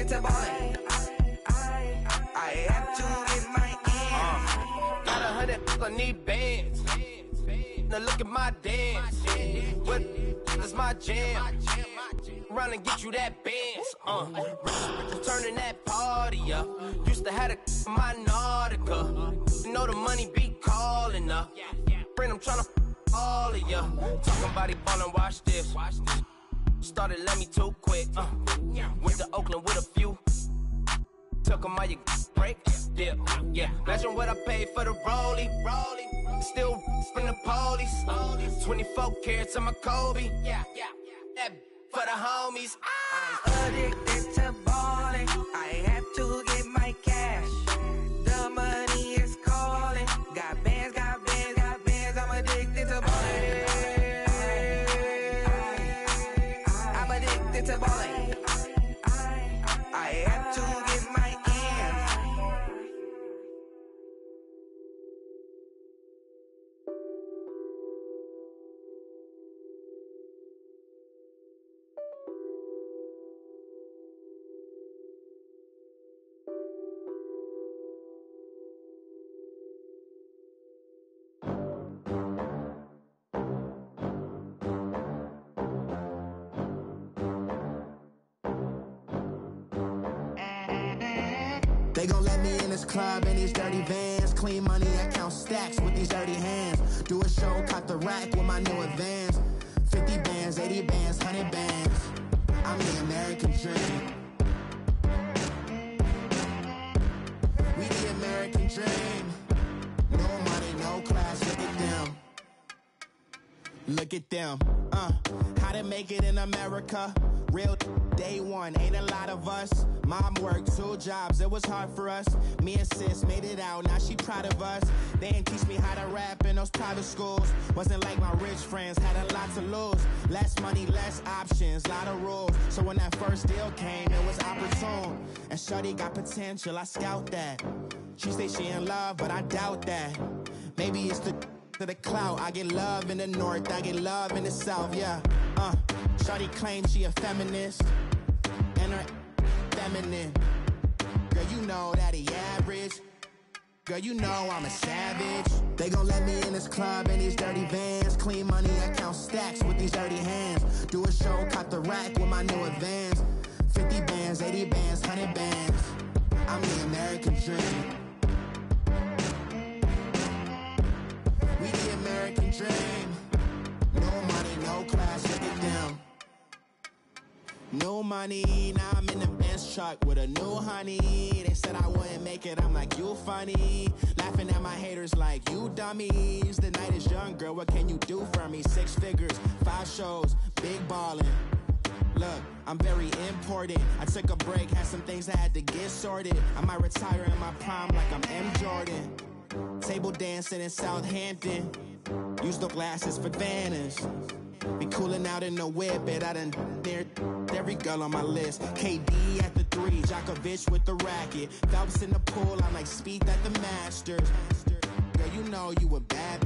addicted to ballin'. I have to get my ends. Got 100, I need bands. Now look at my dance. What is my jam? Run and get you that bands. Turning that party up. Used to have a my Nautica. You know the money be calling up. Friend, I'm tryna all of ya. Talking about it ballin', watch this. Started let me too quick. Went to Oakland with a few. Took 'em all you break. Yeah. Imagine what I paid for the rollie. Still from the police. 24 carats on my Kobe. That for the homies. I'm addicted to ballin'. I have to get my cash. The money is calling. Got bands, got bands, got bands. I'm addicted to ballin'. I'm addicted to ballin'. I have to get my ends. They gon' let me in this club in these dirty vans. Clean money, I count stacks with these dirty hands. Do a show, cut the rack with my new advance. 50 bands, 80 bands, 100 bands. I'm the American dream. We the American dream. No money, no class, look at them. Look at them, how to make it in America. Real day one, ain't a lot of us. Mom worked 2 jobs, it was hard for us. Me and sis made it out, now she proud of us. They didn't teach me how to rap in those private schools. Wasn't like my rich friends, had a lot to lose. Less money, less options, lot of rules. So when that first deal came, it was opportune. And shorty got potential, I scout that. She say she in love, but I doubt that. Maybe it's to the clout. I get love in the north, I get love in the south, yeah. Shorty claims she a feminist, and her feminine. Girl, you know that he average. Girl, you know I'm a savage. They gon' let me in this club in these dirty vans. Clean money, I count stacks with these dirty hands. Do a show, cut the rack with my new advance. 50 bands, 80 bands, 100 bands. I'm the American dream. We the American dream. No money, no class, look at them. No money, now I'm in the Benz truck with a new honey. They said I wouldn't make it, I'm like, you funny. Laughing at my haters like, you dummies. The night is young, girl, what can you do for me? 6 figures, 5 shows, big ballin'. Look, I'm very important. I took a break, had some things I had to get sorted. I might retire in my prime like I'm M. Jordan. Table dancing in Southampton. Use the glasses for Vannas. Be coolin' out in the whip, but I done near every girl on my list. KD at the 3, Djokovic with the racket. Phelps in the pool, I'm like Speed at the Masters. Girl, you know you a bad.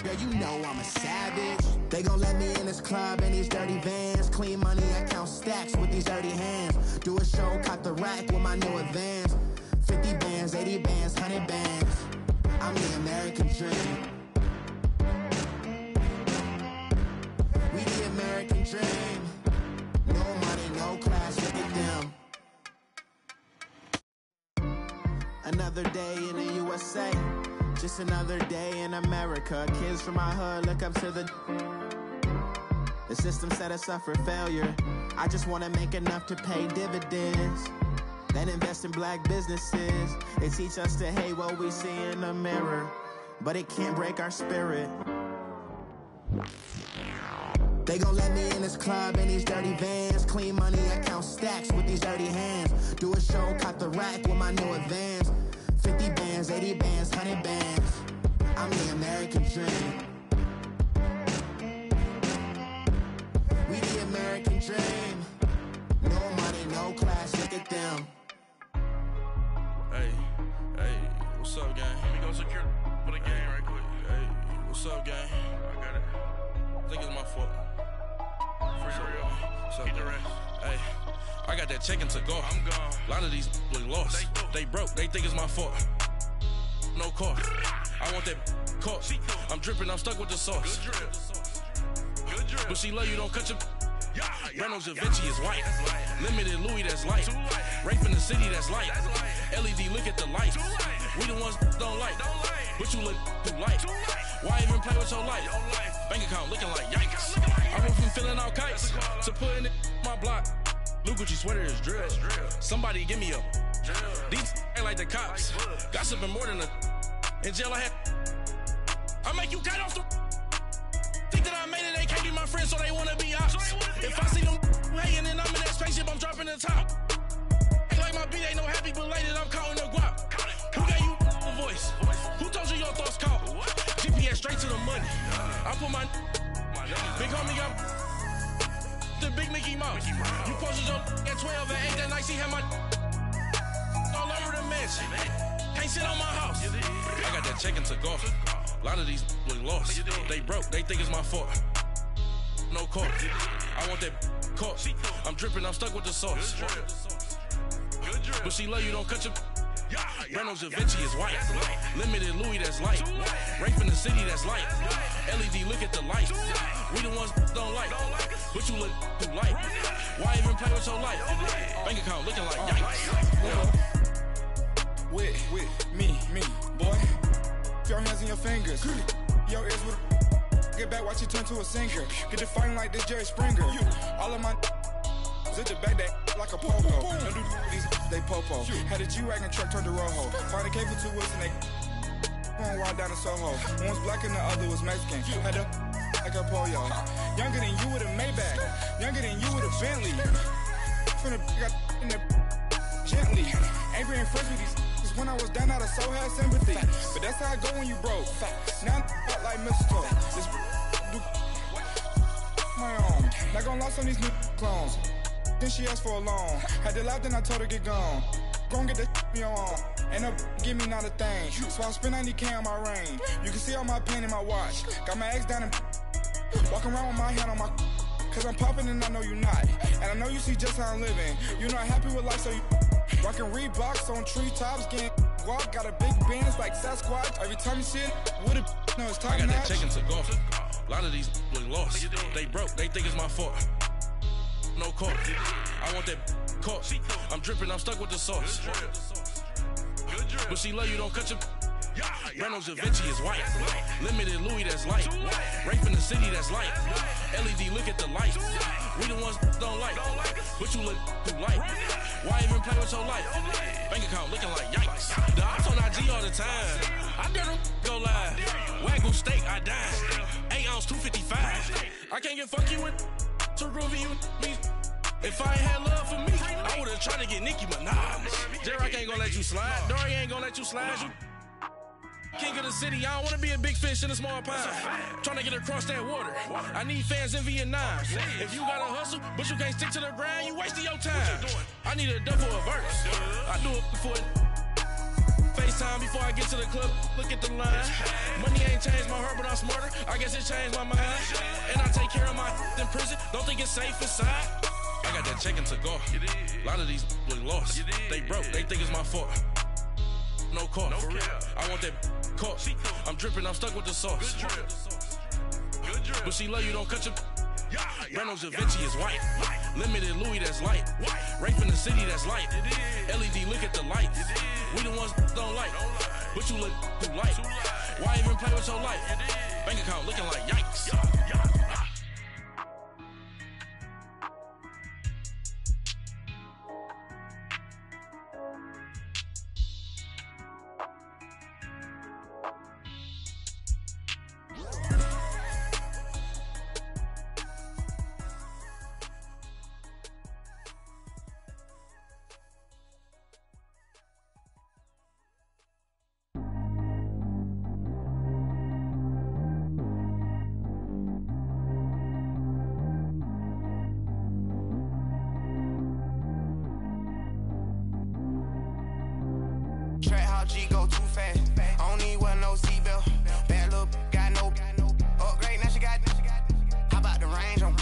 Girl, you know I'm a savage. They gon' let me in this club in these dirty vans. Clean money, I count stacks with these dirty hands. Do a show, cut the rack with my new advance. 50 bands, 80 bands, 100 bands. I'm the American dream. We the American dream. No money, no class, look at them. Another day in the USA. Just another day in America. Kids from my hood look up to the system set us up for failure. I just wanna make enough to pay dividends. Then invest in black businesses. They teach us to hate what we see in the mirror, but it can't break our spirit. They gon' let me in this club in these dirty vans. Clean money, I count stacks with these dirty hands. Do a show, cut the rack with my new advance. 50 bands, 80 bands, 100 bands. I'm the American dream. We the American dream. No money, no class, look at them. Hey, what's up, gang? Let me go secure for the game right quick. Hey, what's up, gang? I got it. I think it's my fault. For real. Keep the rest. Hey, I got that check into go. I'm gone. A lot of these look lost. They broke, they think it's my fault. No car. I want that caught. I'm dripping, I'm stuck with the sauce. Good drip. But she love you, don't cut your. Reynolds Da Vinci is white. Limited Louis, that's light. Rape in the city, that's light. LED, look at the lights. We the ones don't like. But you look too light. Why even play with your life? Bank account looking like yikes. I went from filling out kites to putting it in my block. New Gucci sweater is drill. Somebody give me a. These ain't like the cops. Gossiping more than a. In jail I had. I make you cut off the. Think that I made it, they can't be my friends, so they wanna be ops. If I see them hating and I'm in that spaceship, I'm dropping the top. Ain't like my beat ain't no happy, but later I'm counting the guap. Who gave you a voice? Who told you your thoughts count? GPS straight to the money. I put my big homie up the big Mickey Mouse. You posted your at 12 and 8 that night, she had my all over the mansion. Can't sit on my house. I got that check into golf. A lot of these look lost. They broke, they think it's my fault. No car. I want that caught. I'm dripping, I'm stuck with the sauce. But she love you, don't cut your. Reynolds Da Vinci is white. Limited Louis, that's light. Rape in the city, that's light. LED, look at the lights. We the ones don't like. But you look too light. Why even play with your life? Bank account looking like yikes. With me, boy. Your hands in your fingers. Your ears with get back, watch you turn to a singer. Get it fighting like this Jerry Springer. All of my zip the back that like a popo. Don't do these they popo. Had a G-Wagon truck turned to Rojo. Find a cable 2 wheels and they going wild down in Soho. One was black and the other was Mexican. Had a like a pollo. Younger than you with a Maybach. Younger than you with a Bentley. From the got in the gently. Ain't being friends with these. When I was down, I so had sympathy. But that's how it go when you broke. Now I'm like mistletoe. This do my own. Not gonna lost on these new clones. Then she asked for a loan. Had to laugh, then I told her get gone. Gon' get that me on. Ain't no give me not a thing. So I spend 90K on my ring. You can see all my pain in my watch. Got my ex down and walking around with my hand on my. Cause I'm popping and I know you not. And I know you see just how I'm living. You're not happy with life, so you. Rockin' Reeboks on treetops, getting guap, got a big band, it's like Sasquatch. Every time you see it, with a no, it's top I got notch. that check into golf. A lot of these look lost. They broke, they think it's my fault. No car. I want that caught. I'm dripping, I'm stuck with the sauce. But she love you, don't cut your. Reynolds Da Vinci is white. Limited Louis, that's light. Rape in the city, that's light. LED, look at the lights. We the ones don't like. But you look too light. Why even play with your life? Bank account looking like yikes. The ops on IG all the time. I dare them go live. Wagyu steak, I dine. 8 ounce, 255. I can't get funky with to groovy you me. If I ain't had love for me, I would've tried to get Nicki Minaj. J-Rock ain't gonna let you slide. Dory ain't gonna let you slide. You king of the city, I don't wanna be a big fish in a small pond. Trying to get across that water. I need fans in Vietnam. If you gotta hustle, but you can't stick to the grind, you wasting your time. I need a dub for a verse. I do it for FaceTime before I get to the club. Look at the line. Money ain't changed my heart, but I'm smarter. I guess it changed my mind. And I take care of my in prison. Don't think it's safe inside. I got that check into golf. A lot of these look lost. They broke, they think it's my fault. No car, for real. I want that caught. I'm dripping, I'm stuck with the sauce. But she love you, don't cut your. Reynolds Da Vinci is white. Limited Louis, that's light. Rape in the city, that's light. LED, look at the lights. We the ones don't like. But you look too light. Why even play with your life? Bank account looking like yikes. G go too fast. I don't need wear no seatbelt. Bad little got no upgrade. Now she got. How about the range on?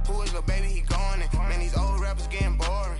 Who is the baby? He going in. Man, these old rappers getting boring.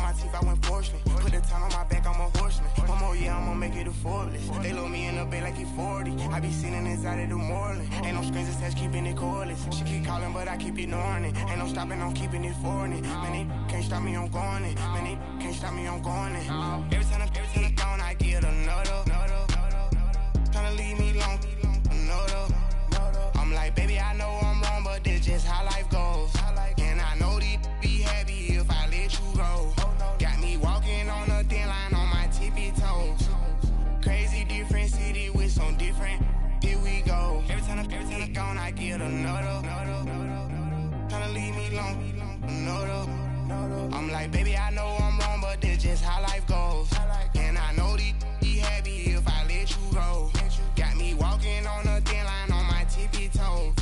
my teeth, I went fortunate. Put the time on my back, I'm a horseman. One more year, I'ma make it a Forbes. They load me in the bay like he 40. I be sitting inside of the Moreland. Ain't no strings attached, keeping it cordless. She keep calling, but I keep ignoring it. Ain't no stopping, I'm keeping it foreign it. Man, they can't stop me, I'm going it. Man, they can't stop me, I'm going it. Every time I'm gone, I get another. Tryna leave me alone, another. I'm like, baby, I know I'm wrong, but this just how life goes. And I know these be happy if I let you go. Got me walking on a thin line on my tippy toes. Crazy different city with some different. Here we go. Every time I'm gone, I get another. Tryna leave me alone, another. I'm like, baby, I know I'm wrong, but this just how life goes. And I know these be happy if I let you go. Got me walking on a thin line on my tippy toes.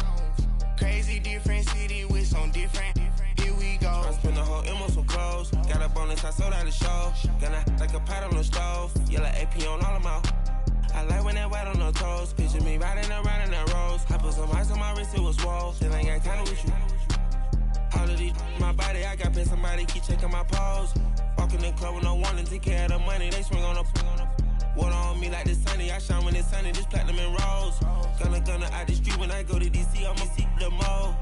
Crazy different city with some different. Here we go. I spent the whole M on some clothes. Got up on this, I sold out the show. Gonna like a pot on the stove. Yellow AP on all of my. I like when that white on the toes. Picture me riding around in that rose. I put some ice on my wrist, it was swole. Still ain't got time with you. All of these my body, I got paid somebody keep checking my pose. Walking in the club with no warning, take care of the money. They swing on the water on me like the sunny. I shine when it's sunny, this platinum and rose. Gonna out the street when I go to DC, I'ma see the mode.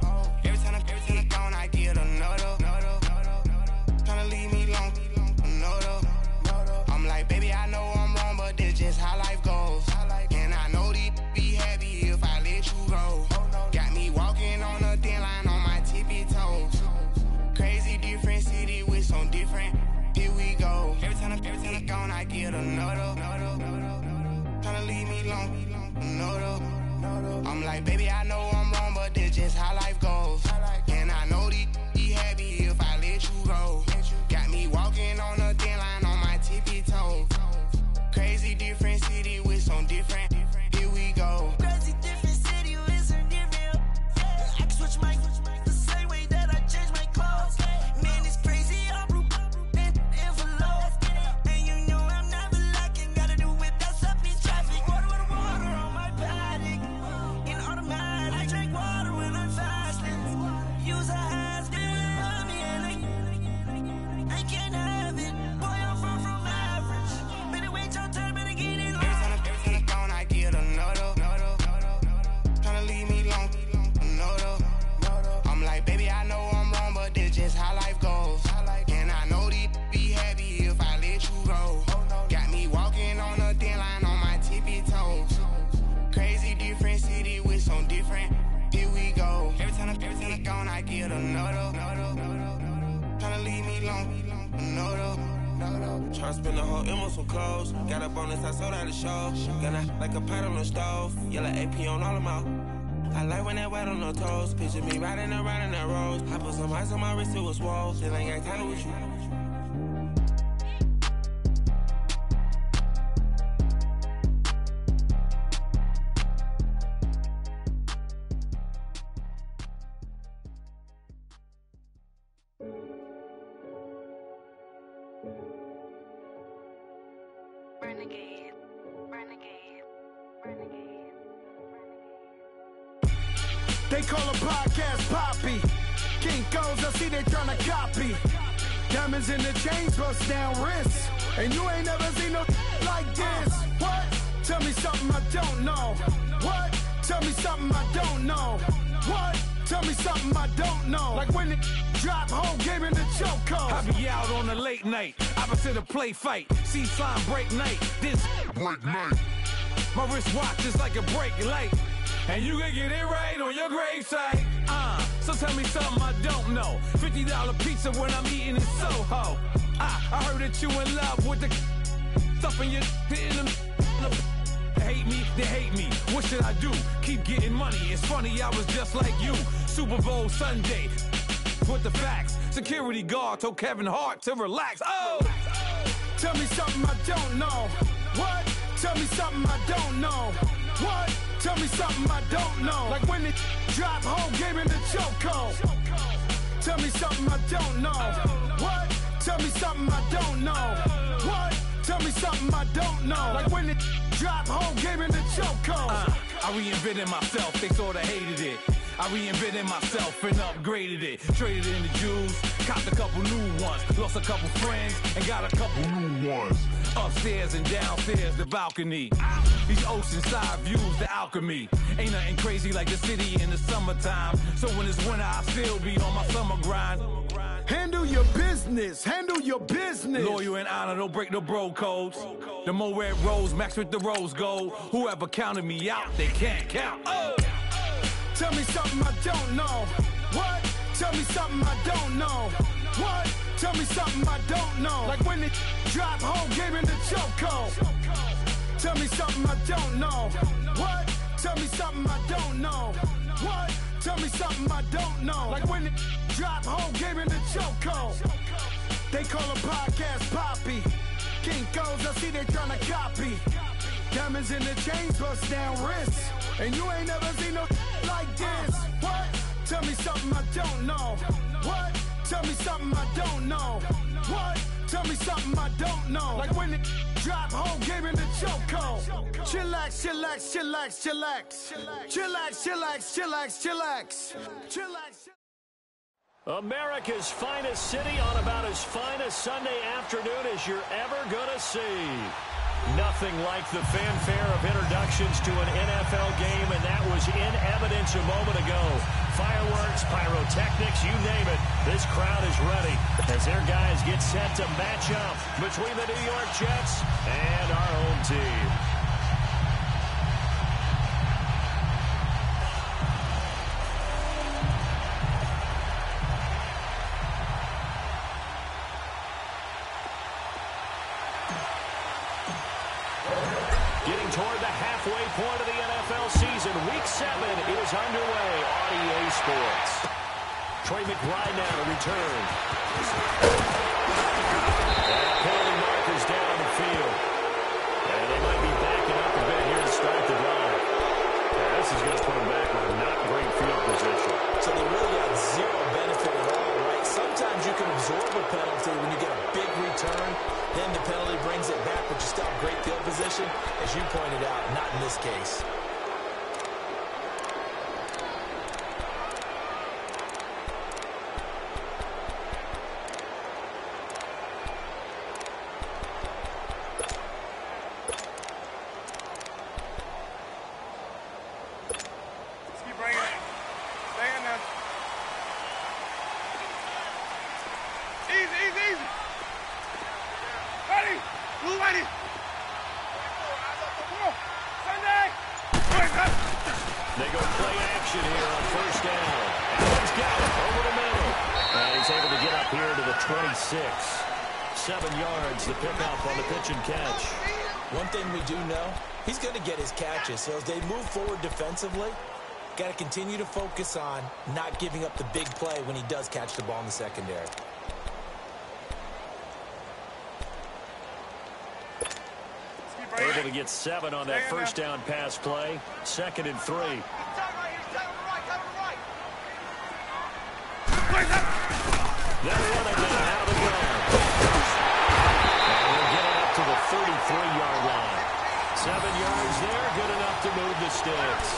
Every time I'm gone, I get another. Tryna leave me alone, another. I'm like, baby, I know I'm wrong, but this just how life goes. And I know these be happy if I let you go. Got me walking on a thin line on my tippy toes. Crazy different city with some different. Here we go. Every time I'm gone, I get another. Tryna leave me alone, another. I'm like, baby, I know I'm wrong, but this just how life goes. And I know these be happy if I let you go. Got me walking on a thin line on my tippy toes. Crazy different city with some different. Here we go. Crazy different city with some different. I can switch my the same way that I change my clothes. Man, it's crazy. I'm envelope. And you know I'm never lacking. Gotta do it, that's up in traffic. Water on my paddock. In automatic. I drink water when I'm fasting. Use a has on me and I can't have it. Boy, I'm far from average. Better wait your turn, better get in line. Every time I'm gone, I get another. Tryna leave me alone, another. I'm like, baby, I know I'm wrong, but this just how life goes. And I know these be happy if I let you go. Got me walking on a thin line on my tippy toes. Crazy different city with some different. Here we go. Every time I'm gone, I get another. Tryna leave me alone, another. Tryna spend the whole M on some clothes. Got up on this, I sold out the show. Gonna like a pot on the stove. Yellow AP on all of my. I like when that white on the toes. Picture me riding around in that rose. I put some ice on my wrist, it was swole. Still ain't got time with you. They call a podcast Poppy. Kinkos, I see they tryna copy. Diamonds in the chains, bust down wrists. And you ain't never seen no like this. What? Tell me something I don't know. What? Tell me something I don't know. What? Tell me something I don't know. Like when it drop, whole game in the chokehold. I be out on a late night, opposite a play fight. See sign break night, this break night. My wristwatch is like a break light. And you can get it right on your gravesite. So tell me something I don't know. $50 pizza when I'm eating in Soho. I heard that you in love with the stuff in your in them. Hate me, they hate me. What should I do? Keep getting money. It's funny, I was just like you. Super Bowl Sunday. With the facts. Security guard told Kevin Hart to relax. Oh! Tell me something I don't know. What? Tell me something I don't know. What? Tell me something I don't know. Like when it drop, whole game in the chokehold. Tell me something I don't know. What? Tell me something I don't know. What? Tell me something I don't know. Like when it drop, whole game in the chokehold. I reinvented myself, they sorta hated it. I reinvented myself and upgraded it. Traded in the Jews, copped a couple new ones. Lost a couple friends and got a couple new ones. Upstairs and downstairs, the balcony. These oceanside views, the alchemy. Ain't nothing crazy like the city in the summertime. So when it's winter, I still be on my summer grind. Handle your business, handle your business. Loyal and honor, don't break the bro codes. The more red rose, max with the rose gold. Whoever counted me out, they can't count. Oh! Tell me something I don't know. What? Tell me something I don't know. What? Tell me something I don't know. Like when it drop home, game in the chokehold. Tell me something I don't know. What? Tell me something I don't know. What? Tell me something I don't know. Like when it drop home, game in the chokehold. They call a podcast Poppy. Kinkos, I see they tryna copy. Diamonds in the chains, bust down wrists. And you ain't never seen no like this. What? Tell me something I don't know. What? Tell me something I don't know. What? Tell me something I don't know. Like when it drop home, game in the chokehold. Chillax, chillax, chillax, chillax. Chillax, chillax, chillax, chillax. Chillax. America's finest city on about as fine a Sunday afternoon as you're ever gonna see. Nothing like the fanfare of introductions to an NFL game, and that was in evidence a moment ago. Fireworks, pyrotechnics, you name it. This crowd is ready as their guys get set to match up between the New York Jets and our home team. Toward the halfway point of the NFL season. Week 7 is underway on EA Sports. Trey McBride now to return. That penalty marker's down the field. And they might be backing up a bit here to start the drive. This is going to put them back on not great field position. So they really got zero benefit at all, right? Sometimes you can absorb a penalty when you get a big return. Then the penalty brings it back, but you still have great field position. As you pointed out, not in this case. Keep bringing it. Stay in there. Easy, easy, easy. Ready? Blue ready. Sunday. They go play action here on first down. Allen's got it over the middle. And he's able to get up here to the 26. 7 yards, the pickup on the pitch and catch. One thing we do know, he's going to get his catches. So as they move forward defensively, got to continue to focus on not giving up the big play when he does catch the ball in the secondary. Able to get 7 on that first down pass play. 2nd and 3. Then run again out of the gun. And we'll get it up to the 33-yard line. 7 yards there, good enough to move the sticks.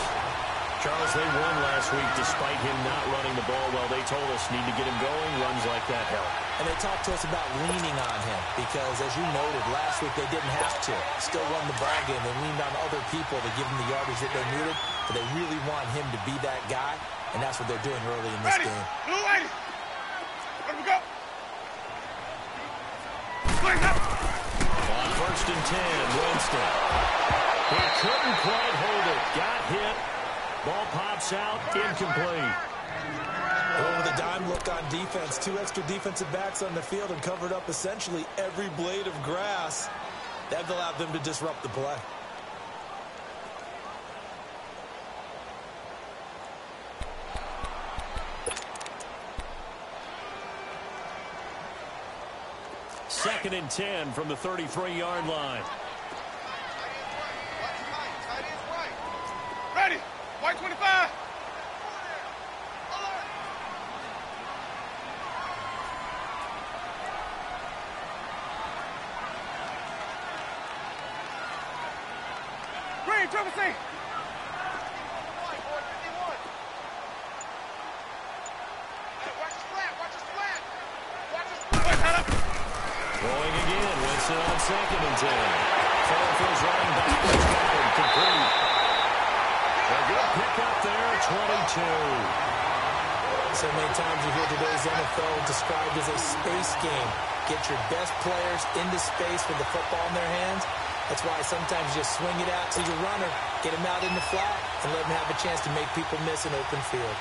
Charles, they won last week despite him not running the ball well. They told us need to get him going. Runs like that help. And they talked to us about leaning on him because, as you noted, last week they didn't have to. Still won the ball game. They leaned on other people to give them the yardage that they needed, but they really want him to be that guy, and that's what they're doing early in this game. Blue ready. Let me go. On 1st and 10, Winston. He couldn't quite hold it. Got hit. Ball pops out, incomplete. Going with a dime look on defense. 2 extra defensive backs on the field and covered up essentially every blade of grass. That allowed them to disrupt the play. Second and 10 from the 33-yard line. Ready. White 25. Green, triple C. Throwing again. Winston on 2nd and 10. Ford for his running back. Complete. A good pickup there, 22. So many times you hear today's NFL described as a space game. Get your best players into space with the football in their hands. That's why sometimes you just swing it out to your runner, get him out in the flat, and let him have a chance to make people miss an open field.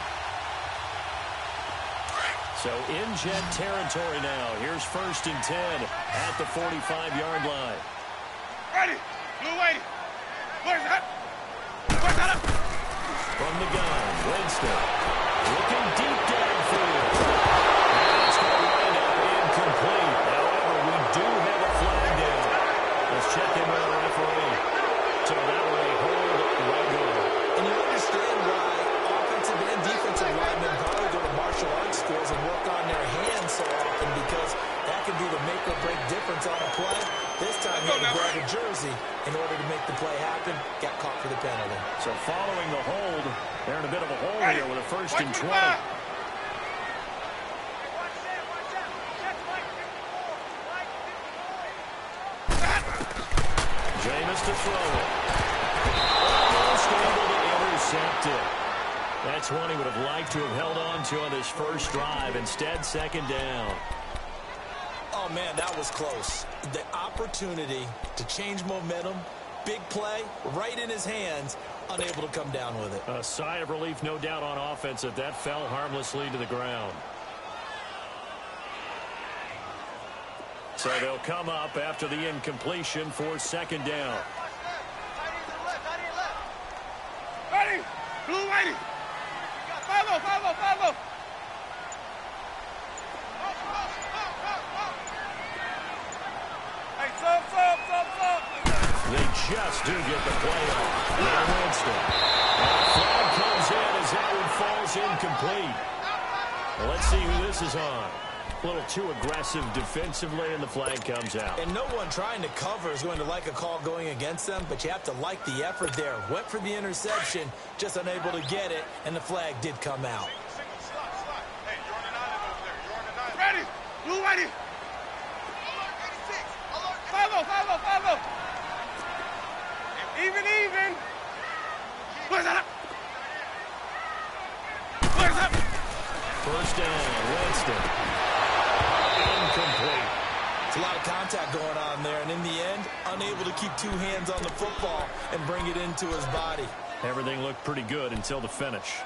So in Jet territory now. Here's 1st and 10 at the 45-yard line. Ready. Blue lady. Where's that? Where's that up? From the gun, Winston. Looking deep downfield. And it's going to wind up incomplete. However, we do have a flag down. Let's check in with the referee. So that way, hold right goal. And you understand why offensive and defensive linemen probably go to martial arts schools and work on their hands so often, because that can be the make or break difference on a play. This time he had to grab a jersey in order to make the play happen. Got caught for the penalty. So following the hold, they're in a bit of a hole here with a 1st and 20. Jameis to throw it. Almost able to intercept it. That's one he would have liked to have held on to on his first drive. Instead, 2nd down. Oh, man, that was close. The opportunity to change momentum, big play, right in his hands, unable to come down with it. A sigh of relief, no doubt, on offense that that fell harmlessly to the ground. So they'll come up after the incompletion for 2nd down. Ready. Blue lady. Follow. Hey, sub. They just do get the play off. Now Winston. And flag comes in as that one falls incomplete. Well, let's see who this is on. A little too aggressive defensively, and the flag comes out. And no one trying to cover is going to like a call going against them, but you have to like the effort there. Went for the interception, just unable to get it, and the flag did come out. Hey, you're on an island over there. You're on an island. Ready. Blue lady. Follow. Even. Where's that? 1st down, Winston. Incomplete. It's a lot of contact going on there, and in the end, unable to keep 2 hands on the football and bring it into his body. Everything looked pretty good until the finish.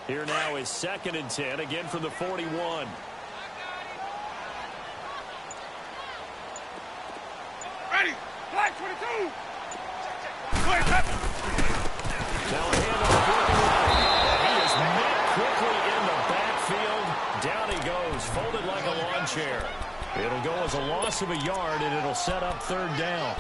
Here now is 2nd and 10, again from the 41. Ready. Flag 22. Now a handoff working right. He is met quickly in the backfield. Down he goes, folded like a lawn chair. It'll go as a loss of a yard, and it'll set up 3rd down.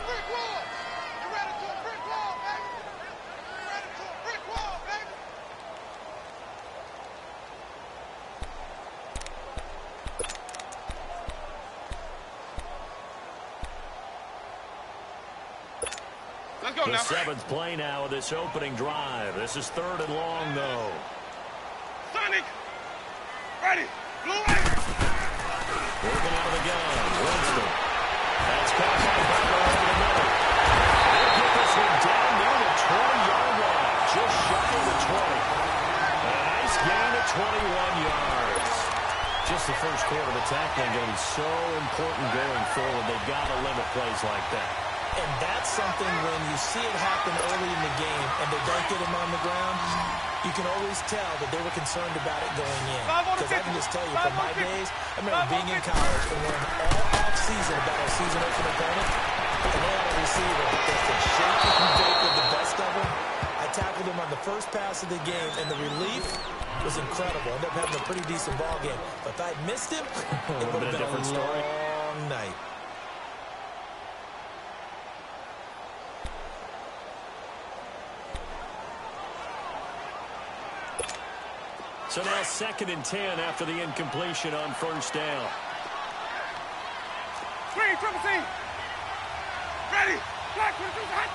The 7th play now of this opening drive. This is 3rd and long, though. Sonic. Ready. Blue light. Working out of the gun. Winston. That's caught by Butler over the middle. They'll get this one down near the 20-yard line. Just shy of the 20. A nice gain of 21 yards. Just the first quarter of the tackling going to be so important going forward. They've got to limit plays like that. And that's something when you see it happen early in the game and they don't get him on the ground, you can always tell that they were concerned about it going in. Because I can just tell you, from my days, I remember being in college and learning all off-season about our season opener opponent, and they had a receiver that could shake it and bake with the best of them. I tackled him on the first pass of the game, and the relief was incredible. Ended up having a pretty decent ball game. But if I'd missed him, it would have been a long night. So now 2nd and 10 after the incompletion on first down. Triple C. Ready. Black, hot.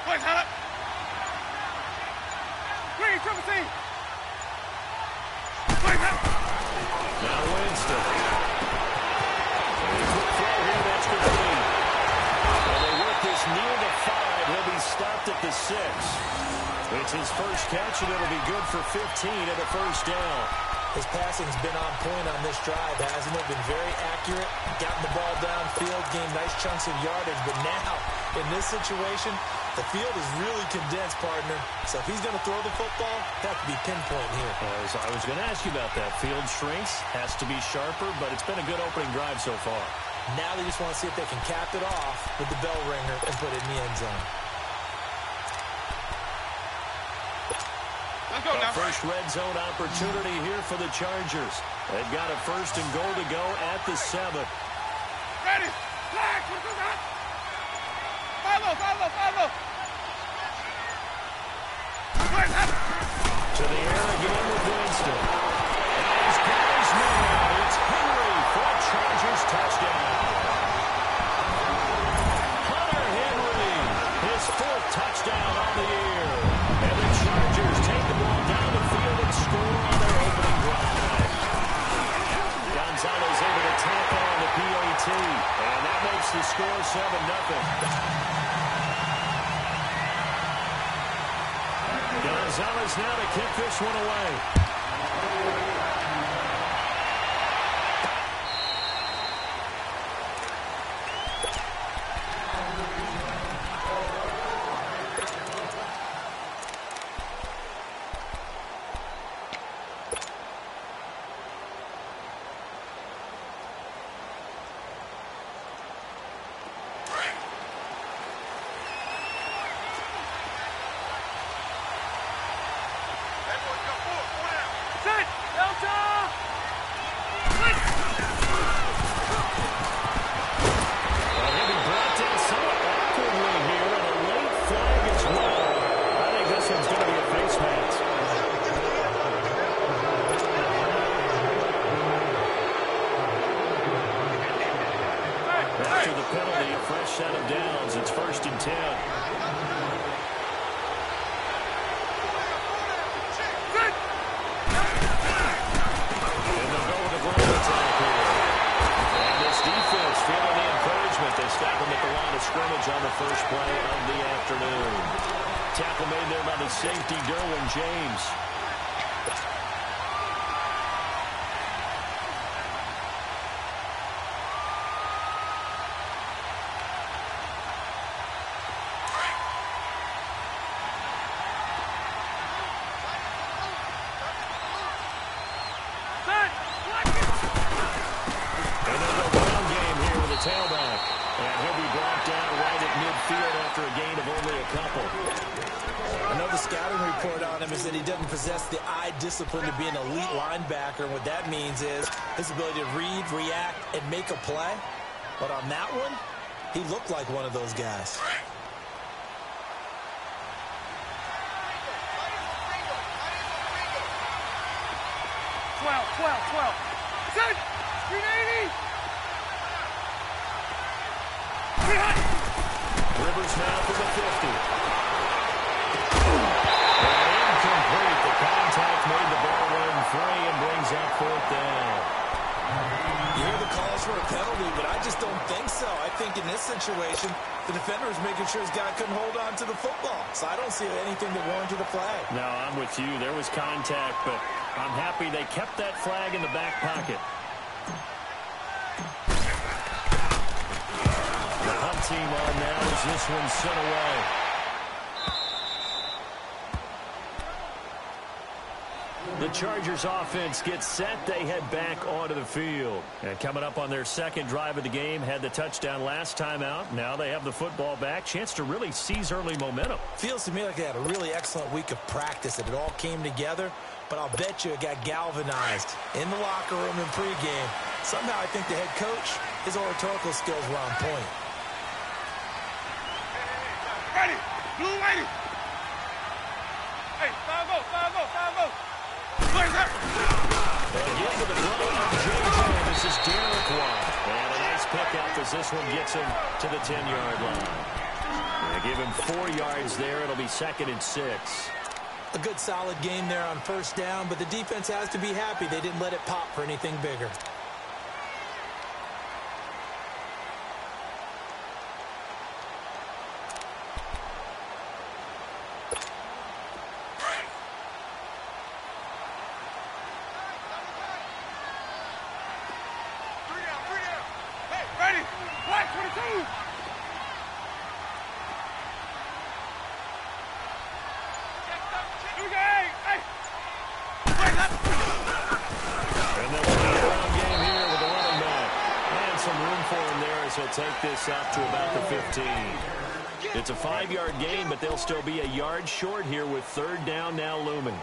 Boys, hold up. Triple C. Boys, up. Now Winston. Quick throw here, that's complete. And they work this near the 5. He'll be stopped at the 6. It's his first catch, and it'll be good for 15 at a first down. His passing's been on point on this drive, hasn't it? Been very accurate, gotten the ball downfield, gained nice chunks of yardage. But now, in this situation, the field is really condensed, partner. So if he's going to throw the football, that could be pinpoint here. I was going to ask you about that. Field shrinks, has to be sharper, but it's been a good opening drive so far. Now they just want to see if they can cap it off with the bell ringer and put it in the end zone. Let's go now. First red zone opportunity here for the Chargers. They've got a 1st and goal to go at the 7. Ready. Black, follow. To the air again with Winston. As carries now, it's Henry for a Chargers touchdown. Hunter Henry, his 4th touchdown on the year. And the Chargers take the ball down the field and score on their opening drive. Gonzalez able to tackle on the PAT. And that makes the score 7-0. Gonzalez now to kick this one away. Set of downs. It's 1st and 10. And they'll go with the ground attack here. And this defense feeling the encouragement. They stop him at the line of scrimmage on the first play of the afternoon. Tackle made there by the safety, Derwin James. Tailback. And he'll be brought down right at midfield after a gain of only a couple. I know the scouting report on him is that he doesn't possess the eye discipline to be an elite linebacker. And what that means is his ability to read, react, and make a play. But on that one, he looked like one of those guys. 12. Set. 380. Rivers now for the 50. And incomplete. The contact made the ball run free and brings up 4th down. You hear the calls for a penalty, but I just don't think so. I think in this situation, the defender was making sure his guy couldn't hold on to the football. So I don't see anything that warranted a flag. No, I'm with you. There was contact, but I'm happy they kept that flag in the back pocket. The Hunt team on now as this one's sent away. The Chargers offense gets set. They head back onto the field. And coming up on their second drive of the game, had the touchdown last time out. Now they have the football back. Chance to really seize early momentum. Feels to me like they had a really excellent week of practice. It all came together. But I'll bet you it got galvanized in the locker room in pregame. Somehow I think the head coach, his oratorical skills were on point. Ready. Blue lady. Hey, 5-0, 5-0, 5-0. Where's that? Again to the throw of JJ. This is Derek Watt. And a nice pickup as this one gets him to the 10-yard line. They give him 4 yards there. It'll be 2nd and 6. A good solid game there on first down, but the defense has to be happy they didn't let it pop for anything bigger. Take this up to about the 15. It's a 5-yard gain, but they'll still be a yard short here with 3rd down now looming.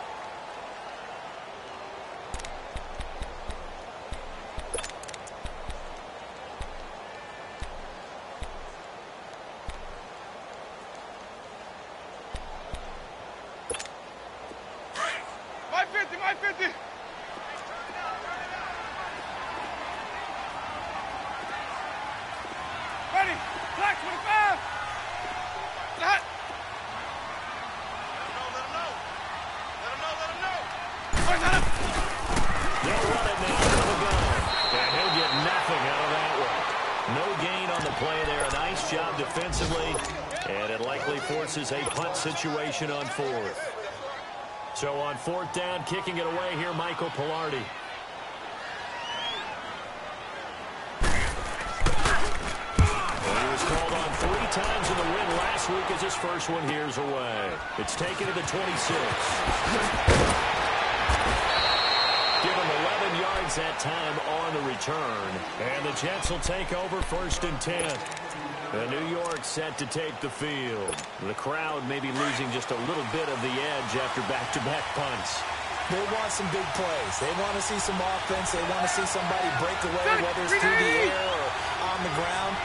My 50. Ready, black 25. Hot. Let him know. Where's that? They'll run it now to the gun. And he'll get nothing out of that one. No gain on the play there. A nice job defensively. And it likely forces a punt situation on 4th. So on 4th down, kicking it away here, Michael Pilardi. Called on 3 times in the win last week as his first one here's away. It's taken to the 26. Give him 11 yards that time on the return. And the Jets will take over 1st and 10. And New York set to take the field. The crowd may be losing just a little bit of the edge after back-to-back punts. They want some big plays. They want to see some offense. They want to see somebody break away, whether it's through the air or on the ground.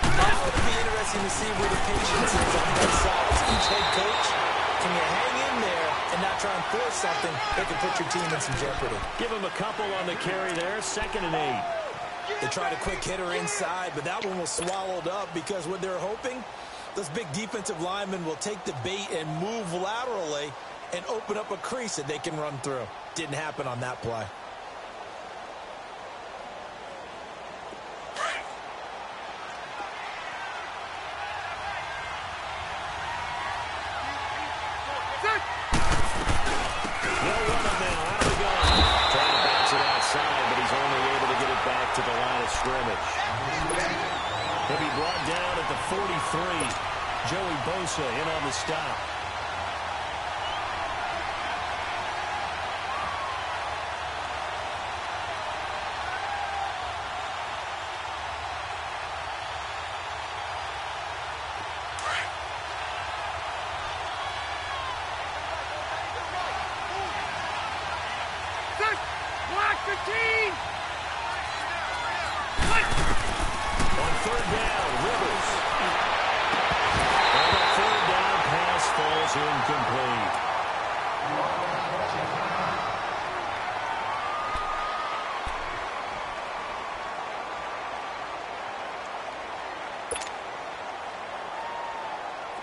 Now it'll be interesting to see where the patience is on both sides. Each head coach, can you hang in there and not try and force something that could put your team in some jeopardy? Give him a couple on the carry there, 2nd and 8. They tried a quick hitter inside, but that one was swallowed up because what they're hoping, those big defensive linemen will take the bait and move laterally and open up a crease that they can run through. Didn't happen on that play. To the line of scrimmage. He'll be brought down at the 43. Joey Bosa in on the stop. Black 15. On 3rd down, Rivers. And the 3rd down pass falls incomplete.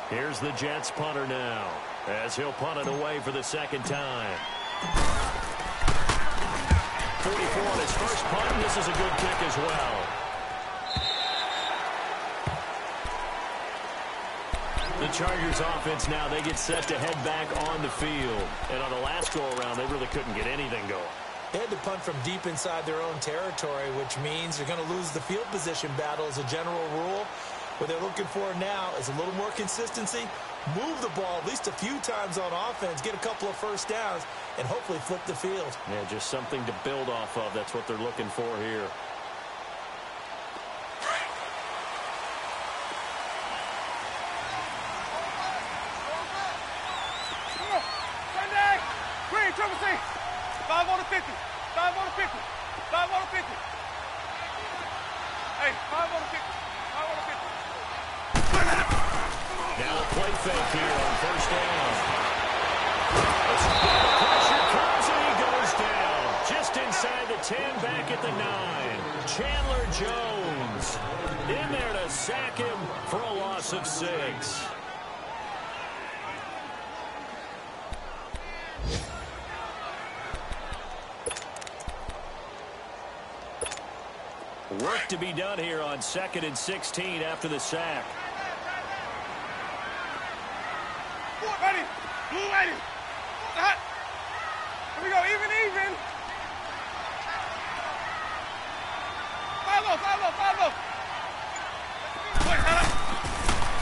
Here's the Jets punter now, as he'll punt it away for the 2nd time. 44 on his first punt. This is a good kick as well. The Chargers offense now, they get set to head back on the field. And on the last go-around, they really couldn't get anything going. They had to punt from deep inside their own territory, which means they're going to lose the field position battle as a general rule. What they're looking for now is a little more consistency, move the ball at least a few times on offense, get a couple of first downs, and hopefully flip the field. Yeah, just something to build off of. That's what they're looking for here. Triple C. 5 on the 50. 5 on the 50. 5 on the 50. Hey, 5 on the 50. 5 on the 50. Now a play fake here on first down. Pressure comes and he goes down. Just inside the 10, back at the 9. Chandler Jones in there to sack him for a loss of 6. Work to be done here on 2nd and 16 after the sack. Ready. Blue ready. Hot. Here we go. Even. Follow.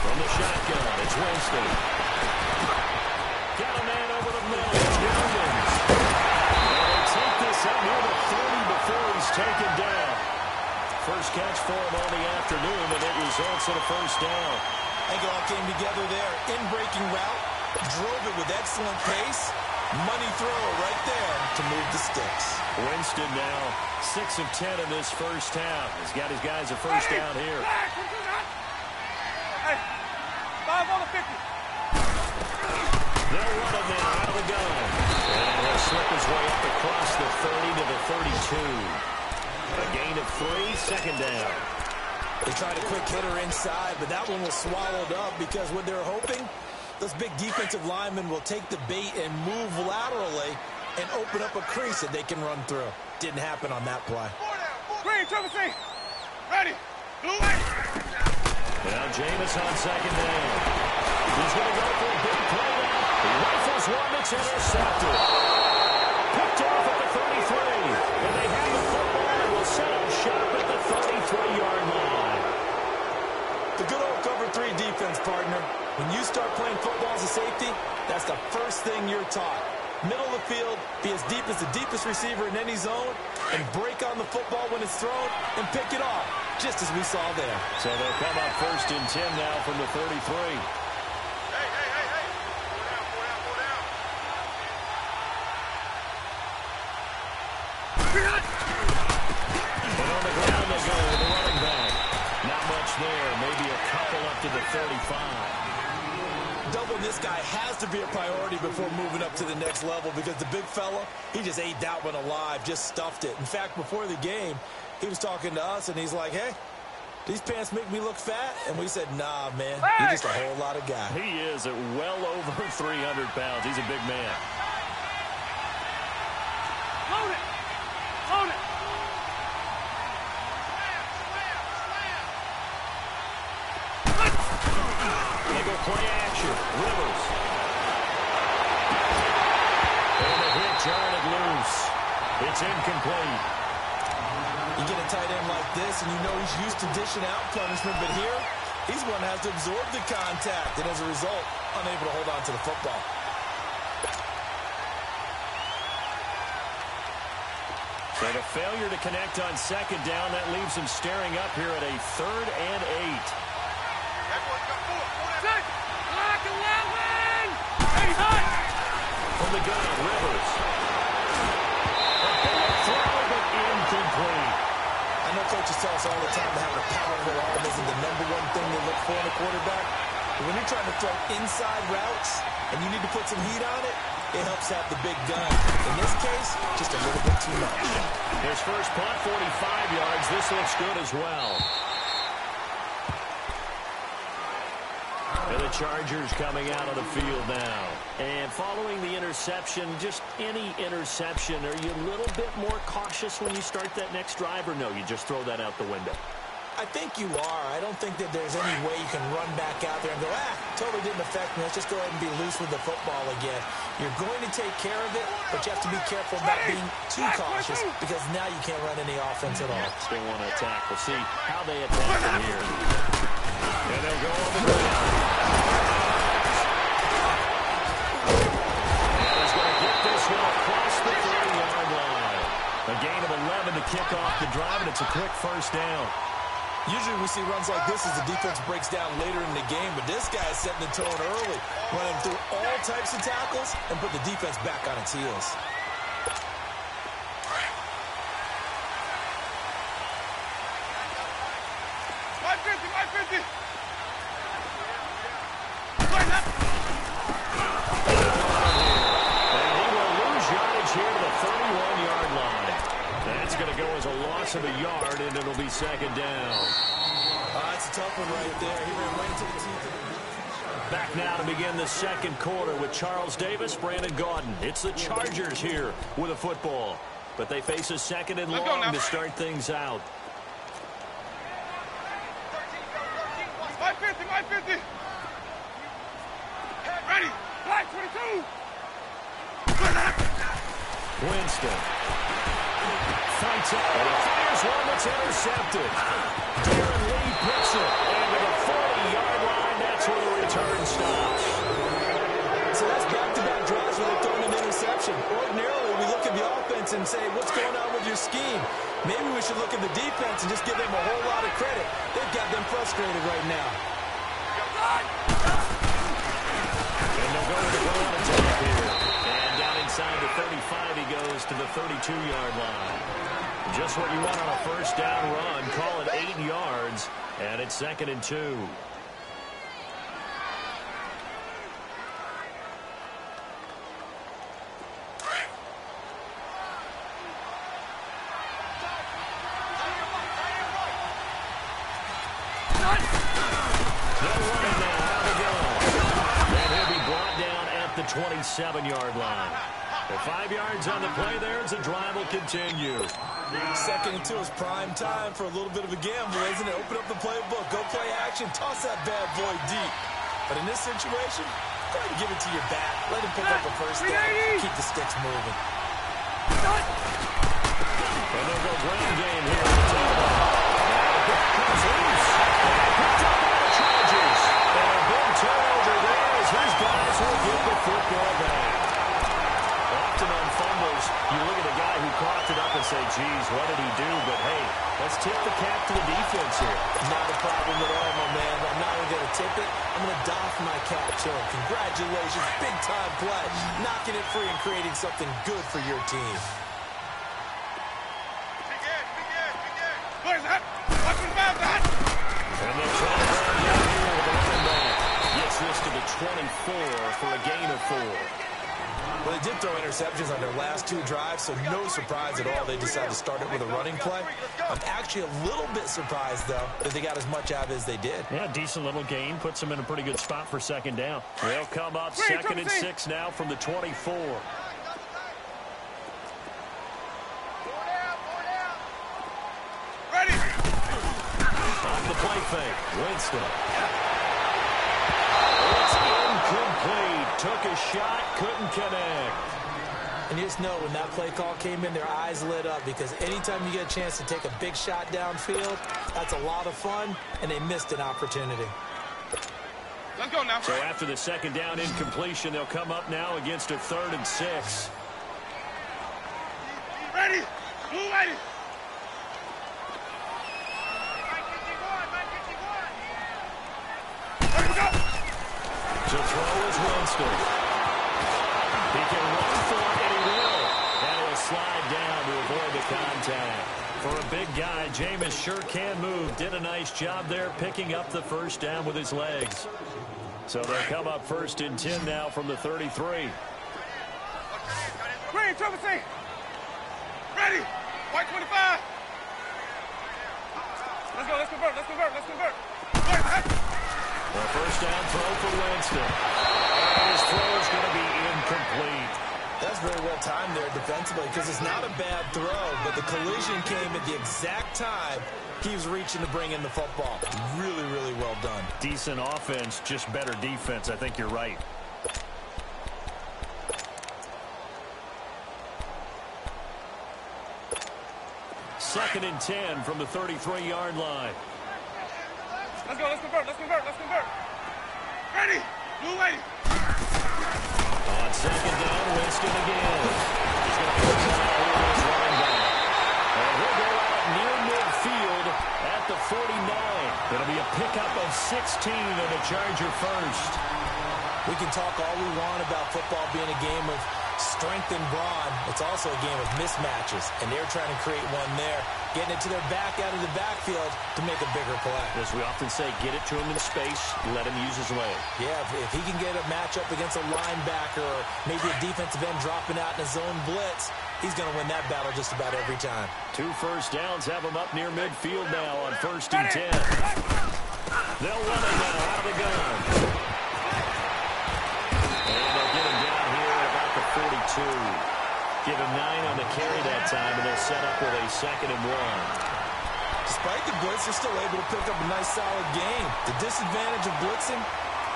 From the shotgun, it's Winston. Got a man over the middle. It's Williams. And they take this up near the 30 before he's taken down. First catch for him on the afternoon, and it results in a first down. I think it all came together there. In-breaking route, drove it with excellent pace. Money throw right there to move the sticks. Winston now 6 of 10 in this first half. He's got his guys a first down here. Hey, 5 on the 50. They'll run him now out of the gun. And he'll slip his way up across the 30 to the 32. A gain of 3, second down. They tried a quick hitter inside, but that one was swallowed up because what they're hoping, those big defensive linemen will take the bait and move laterally and open up a crease that they can run through. Didn't happen on that play. Green, triple C. Ready. Blue. Now Jameis on second down. He's going to go for a big play now. He rifles one that's intercepted. Picked off at the 33. And they have the football and will set up shop at the 33-yard line. The good old cover 3 defense, partner. When you start playing football as a safety, that's the first thing you're taught. Middle of the field, be as deep as the deepest receiver in any zone, and break on the football when it's thrown and pick it off, just as we saw there. So they'll come up 1st and 10 now from the 33. Hey. And on the ground they go with the running back. Not much there, maybe a couple up to the 35. Doubling this guy has to be a priority before moving up to the next level because the big fella, he just ate that one alive, just stuffed it. In fact, before the game, he was talking to us, and he's like, hey, these pants make me look fat? And we said, nah, man, you're just a whole lot of guy. He is at well over 300 pounds. He's a big man. Load it. They go play action. Rivers. And the hit jarred loose. It's incomplete. You get a tight end like this, and you know he's used to dishing out punishment, but here, he's one that has to absorb the contact, and as a result, unable to hold on to the football. So the failure to connect on second down, that leaves him staring up here at a 3rd and 8. From the gun, Rivers. A big throw, but incomplete. I know coaches tell us all the time that having a powerful arm isn't the #1 thing they look for in a quarterback. But when you're trying to throw inside routes and you need to put some heat on it, it helps have the big gun. In this case, just a little bit too much. His first punt, 45 yards. This looks good as well. And the Chargers coming out of the field now. And following the interception, just any interception, are you a little bit more cautious when you start that next drive, or no, you just throw that out the window? I think you are. I don't think that there's any way you can run back out there and go, totally didn't affect me. Let's just go ahead and be loose with the football again. You're going to take care of it, but you have to be careful about being too cautious because now you can't run any offense at all. Still want to attack. We'll see how they attack from here. And they'll go on the ground. And he's going to get this one across the 30-yard line. A gain of 11 to kick off the drive, and it's a quick first down. Usually we see runs like this as the defense breaks down later in the game, but this guy is setting the tone early, running through all types of tackles and put the defense back on its heels. My 50. loss of a yard, and it'll be second down. That's a tough one right there. He ran right into the teeth. Back now to begin the second quarter with Charles Davis, Brandon Gaudin. It's the Chargers here with a football. But they face a second and long to start things out. 550, 550. Ready. Black 22. Winston fights out. He fires one that's intercepted. Darren Lee picks it. And to the 40-yard line, that's where the return stops. So that's back-to-back drives where they've thrown an interception. Ordinarily, we look at the offense and say, what's going on with your scheme? Maybe we should look at the defense and just give them a whole lot of credit. They've got them frustrated right now. And they'll go to the goal on attack here. And down inside the 35, he goes to the 32-yard line. Just what you want on a first down run. Call it 8 yards, and it's 2nd and 2. They're running now out of the gun. And he'll be brought down at the 27-yard line. The 5 yards on the play there as the drive will continue. 2nd and 2 is prime time for a little bit of a gamble, isn't it? Open up the playbook, go play action, toss that bad boy deep. But in this situation, go ahead and give it to your back. Let him pick up the first down. Keep the sticks moving. And they'll go ground game here at the top. Back comes loose. Picked up by the Chargers. And a big turnover there as his guys will get the football back. Often on fumbles, you look at a guy who coughed it up and say, geez, what did he do? But, hey, let's tip the cap to the defense here. Not a problem at all, my man. I'm not even going to tip it. I'm going to doff my cap to him. Congratulations. Big-time play. Knocking it free and creating something good for your team. What is that? Watch about that. And they'll try to run down here with the running back. Gets this to the 24 for a gain of 4. Well, they did throw interceptions on their last 2 drives, so no surprise at all they decided to start it with a running play. I'm actually a little bit surprised, though, that they got as much out of it as they did. Yeah, decent little gain. Puts them in a pretty good spot for second down. They'll come up 2nd and 6 now from the 24. Ready. On the play fake, Winston. It's incomplete. Took a shot, couldn't connect. And you just know when that play call came in, their eyes lit up because anytime you get a chance to take a big shot downfield, that's a lot of fun, and they missed an opportunity. Let's go now. So after the second down incompletion, they'll come up now against a 3rd and 6. Ready. Blue ready. To throw is Winston. He can run for it, and he will. And he'll slide down to avoid the contact. For a big guy, Jameis sure can move. Did a nice job there picking up the first down with his legs. So they'll come up 1st and 10 now from the 33. Green, Trevor, say. Ready. White 25. Let's go. Let's convert. Let's convert. Let's convert. A first down throw for Winston. And his throw is going to be incomplete. That's very well timed there defensively because it's not a bad throw, but the collision came at the exact time he was reaching to bring in the football. Really, really well done. Decent offense, just better defense. I think you're right. Second and 10 from the 33-yard line. Let's go. Let's convert. Let's convert. Let's convert. Ready. Blue ready. On second down, Winston again. He's going to put it out here with his running back. And he'll go out near midfield at the 49. It'll be a pickup of 16 and a Charger first. We can talk all we want about football being a game of strength and brawn. It's also a game of mismatches, and they're trying to create one there, getting it to their back out of the backfield to make a bigger play. As we often say, get it to him in space, let him use his leg. Yeah, if he can get a matchup against a linebacker or maybe a defensive end dropping out in a zone blitz, he's going to win that battle just about every time. 2 first downs have him up near midfield now on 1st and 10. They'll run him now out of the gun. And they'll get him down here at about the 42. Give him 9 on the carry that time, and they'll set up with a 2nd and 1. Despite the blitz, they're still able to pick up a nice, solid game. The disadvantage of blitzing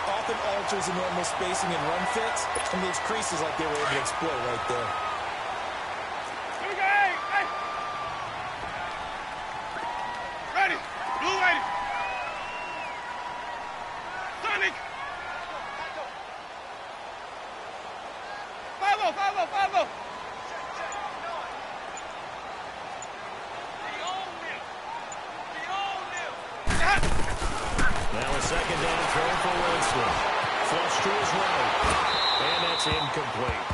often alters the normal spacing and run fits, and these creases like they were able to exploit right there. Ready. Blue ready. Sonic. 5-0. Now a 2nd down throw for Winston. Flush to his right. And that's incomplete.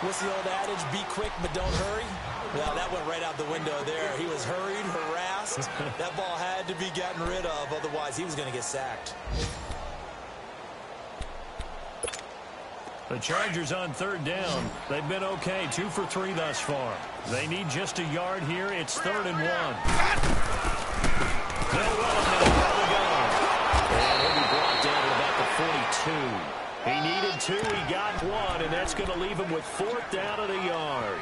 What's the old adage? Be quick, but don't hurry. Well, that went right out the window there. He was hurried, harassed. That ball had to be gotten rid of. Otherwise, he was going to get sacked. The Chargers on 3rd down. They've been okay. 2 for 3 thus far. They need just a yard here. It's 3rd and 1. They'll run him now out of the gun. And he'll be brought down at about the 42. He needed 2. He got 1. And that's going to leave him with 4th down at a yard.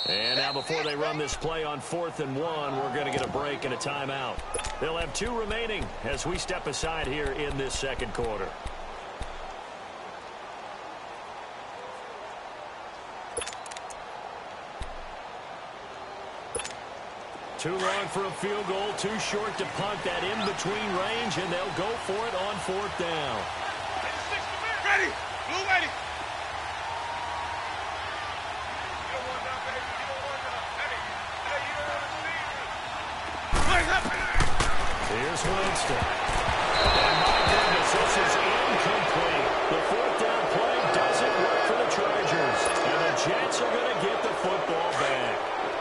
And now before they run this play on 4th and 1, we're going to get a break and a timeout. They'll have 2 remaining as we step aside here in this 2nd quarter. Too long for a field goal, too short to punt that in between range, and they'll go for it on 4th down. Ready. Blue ready. Here's Winston. And my goodness, this is incomplete. The 4th down play doesn't work for the Chargers. And the Jets are going to get the football back.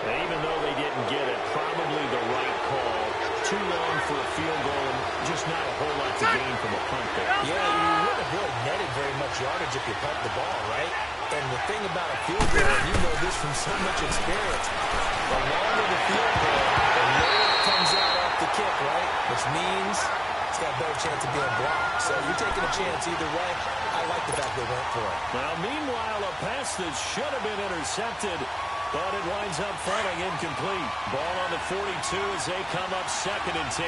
And even though they didn't get it, probably the right call. Too long for a field goal and just not a whole lot to gain from a punt there. Yeah, you wouldn't have really netted very much yardage if you punt the ball, right? And the thing about a field goal, and you know this from so much experience, the longer the field goal, the lower it comes out off the kick, right? Which means it's got a better chance of being blocked. So you're taking a chance either way. I like the fact they went for it. Now, meanwhile, a pass that should have been intercepted, but it winds up falling incomplete. Ball on the 42 as they come up 2nd and 10.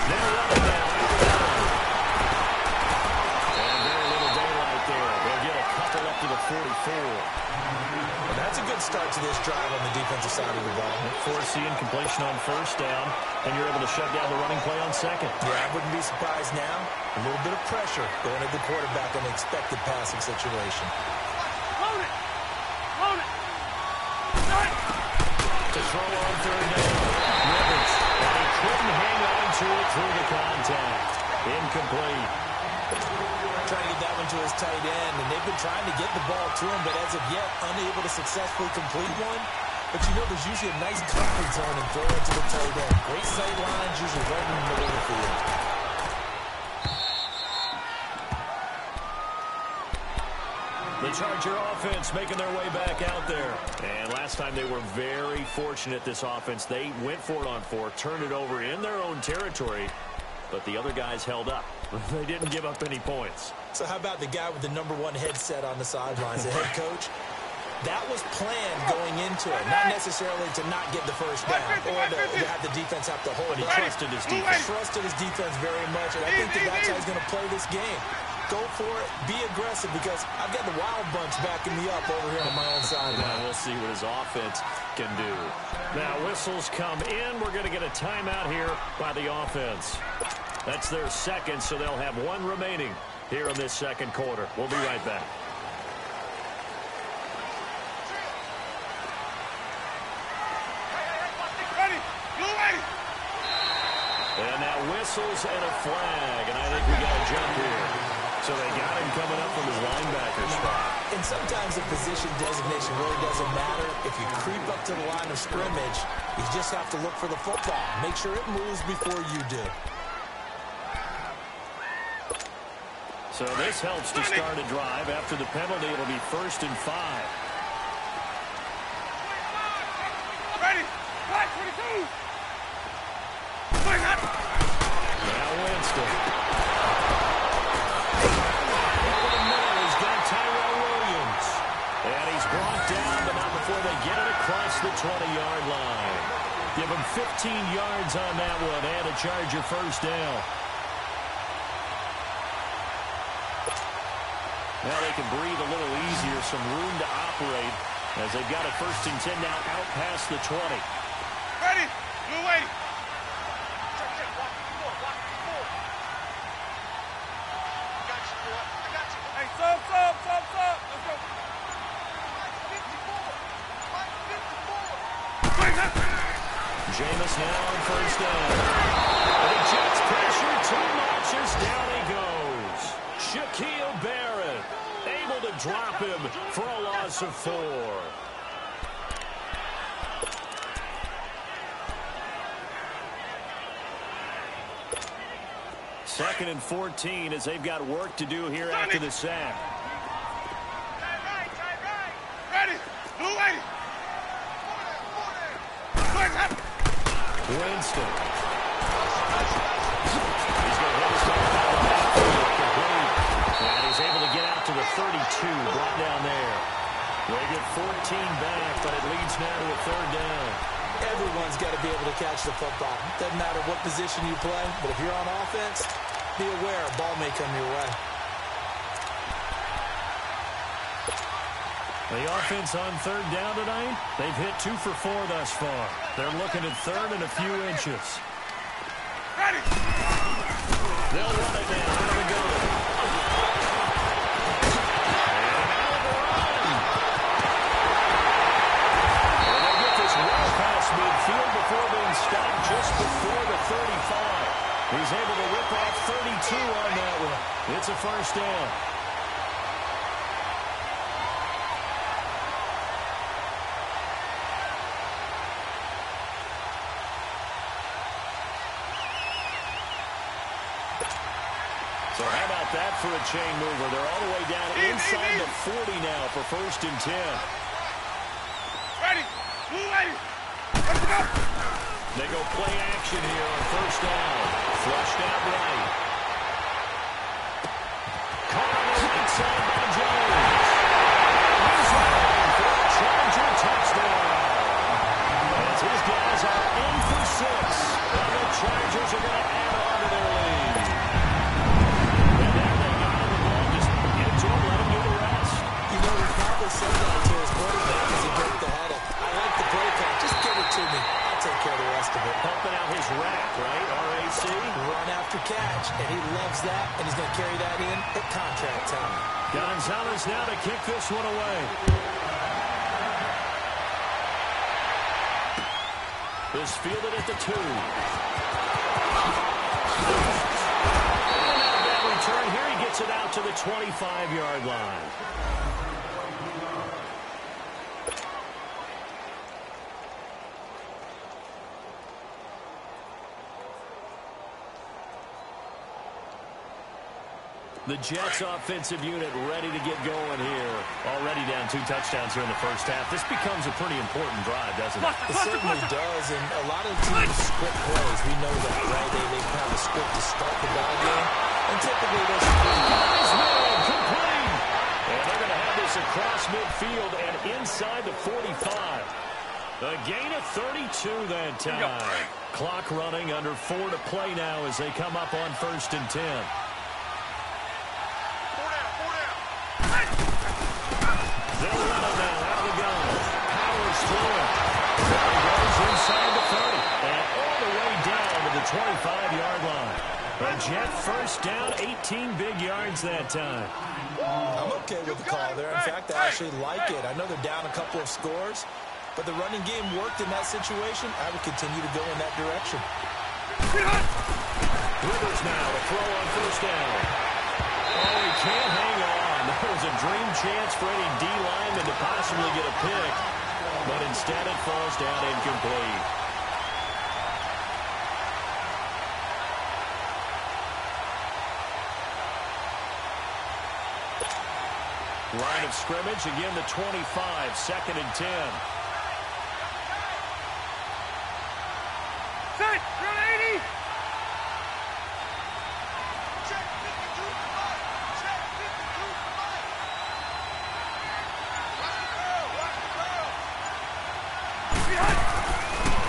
They're running now. And very little daylight there. They'll get a couple up to the 44. Well, that's a good start to this drive on the defensive side of the ball. Force the incompletion on 1st down, and you're able to shut down the running play on 2nd. Yeah, I wouldn't be surprised now. A little bit of pressure going at the quarterback in an expected passing situation. Load it. To throw on 3rd down. Rivers. And he couldn't hang on to it through the contact. Incomplete. Trying to get that one to his tight end, and they've been trying to get the ball to him, but as of yet, unable to successfully complete one. But you know there's usually a nice comfort zone and throw it to the tight end. Great sight lines, usually right in the middle of the field. The Charger offense making their way back out there. And last time they were very fortunate, this offense. They went for it on 4, turned it over in their own territory, but the other guys held up. They didn't give up any points. So how about the guy with the #1 headset on the sidelines, the head coach? That was planned going into it, not necessarily to not get the first down or to have the defense have to hold. But he trusted his defense. Trusted his defense very much, and I think that's how he's going to play this game. Go for it, be aggressive, because I've got the Wild Bunch backing me up over here on my own side. Now we'll see what his offense can do. Now whistles come in. We're going to get a timeout here by the offense. That's their 2nd, so they'll have 1 remaining here in this 2nd quarter. We'll be right back. And now whistles and a flag, and I think we got a jump here. So they got him coming up from his linebacker spot. And sometimes the position designation really doesn't matter. If you creep up to the line of scrimmage, You just have to look for the football. Make sure it moves before you do. So this helps to start a drive. After the penalty, it'll be 1st and 5. Ready? 22. Now Winston. Over the middle, he's got Tyrell Williams. And he's brought down, but not before they get it across the 20-yard line. Give him 15 yards on that one and a Charger first down. Now they can breathe a little easier, some room to operate as they've got a 1st and 10 now out past the 20. Ready? Blue lady. Hey, sub. Let's go. Jameis now on 1st down. And the Jets pressure too much as down he goes. Shaquille Barrett able to drop him for a loss of 4. 2nd and 14 as they've got work to do here after the sack. Ready? Blue lady. Winston. He's going to hit his man out of the backfield, complete. And he's able to get out to the 32, brought down there. They get 14 back, but it leads now to a 3rd down. Everyone's got to be able to catch the football. Doesn't matter what position you play, but if you're on offense, be aware a ball may come your way. The offense on 3rd down tonight, they've hit 2 for 4 thus far. They're looking at 3rd and a few inches. Ready? They'll run it now out of the gun. And out of the run. And they get this well past midfield before being stopped just before the 35. He's able to rip off 32 on that one. It's a 1st down. So how about that for a chain mover? They're all the way down inside the 40 now for 1st and 10. Ready? Blue lady. Let's go. They go play action here on 1st down. Flushed out right. Caught on the right side by Jones. He's running for a Charger touchdown. As his guys are in for 6. And the Chargers are going to add on to their lead. Said that to his quarterback as he broke the huddle. I like the play call. Just give it to me. I'll take care of the rest of it. Pumping out his rack, right? RAC. Run after catch, and he loves that, and he's going to carry that in at contract time. Gonzalez now to kick this one away. This fielded at the 2. And out that return here, he gets it out to the 25-yard line. The Jets offensive unit ready to get going here. Already down 2 touchdowns here in the 1st half. This becomes a pretty important drive, doesn't it? It certainly does, and a lot of teams script plays. We know that, right? They have a script to start the ball game, and typically those complete. And they're going to have this across midfield and inside the 45. A gain of 32 that time. Clock running under 4 to play now as they come up on 1st and 10. They'll run it now out of the gun. Powers through it. There he goes inside the 30. And all the way down to the 25-yard line. A Jet 1st down, 18 big yards that time. I'm okay with the call there. In fact, I actually like it. I know they're down a couple of scores, but the running game worked in that situation. I would continue to go in that direction. Rivers now to throw on 1st down. Oh, he can't hang on. That was a dream chance for any D lineman to possibly get a pick, but instead it falls down incomplete. Line of scrimmage, again the 25, 2nd and 10. Set, run 80.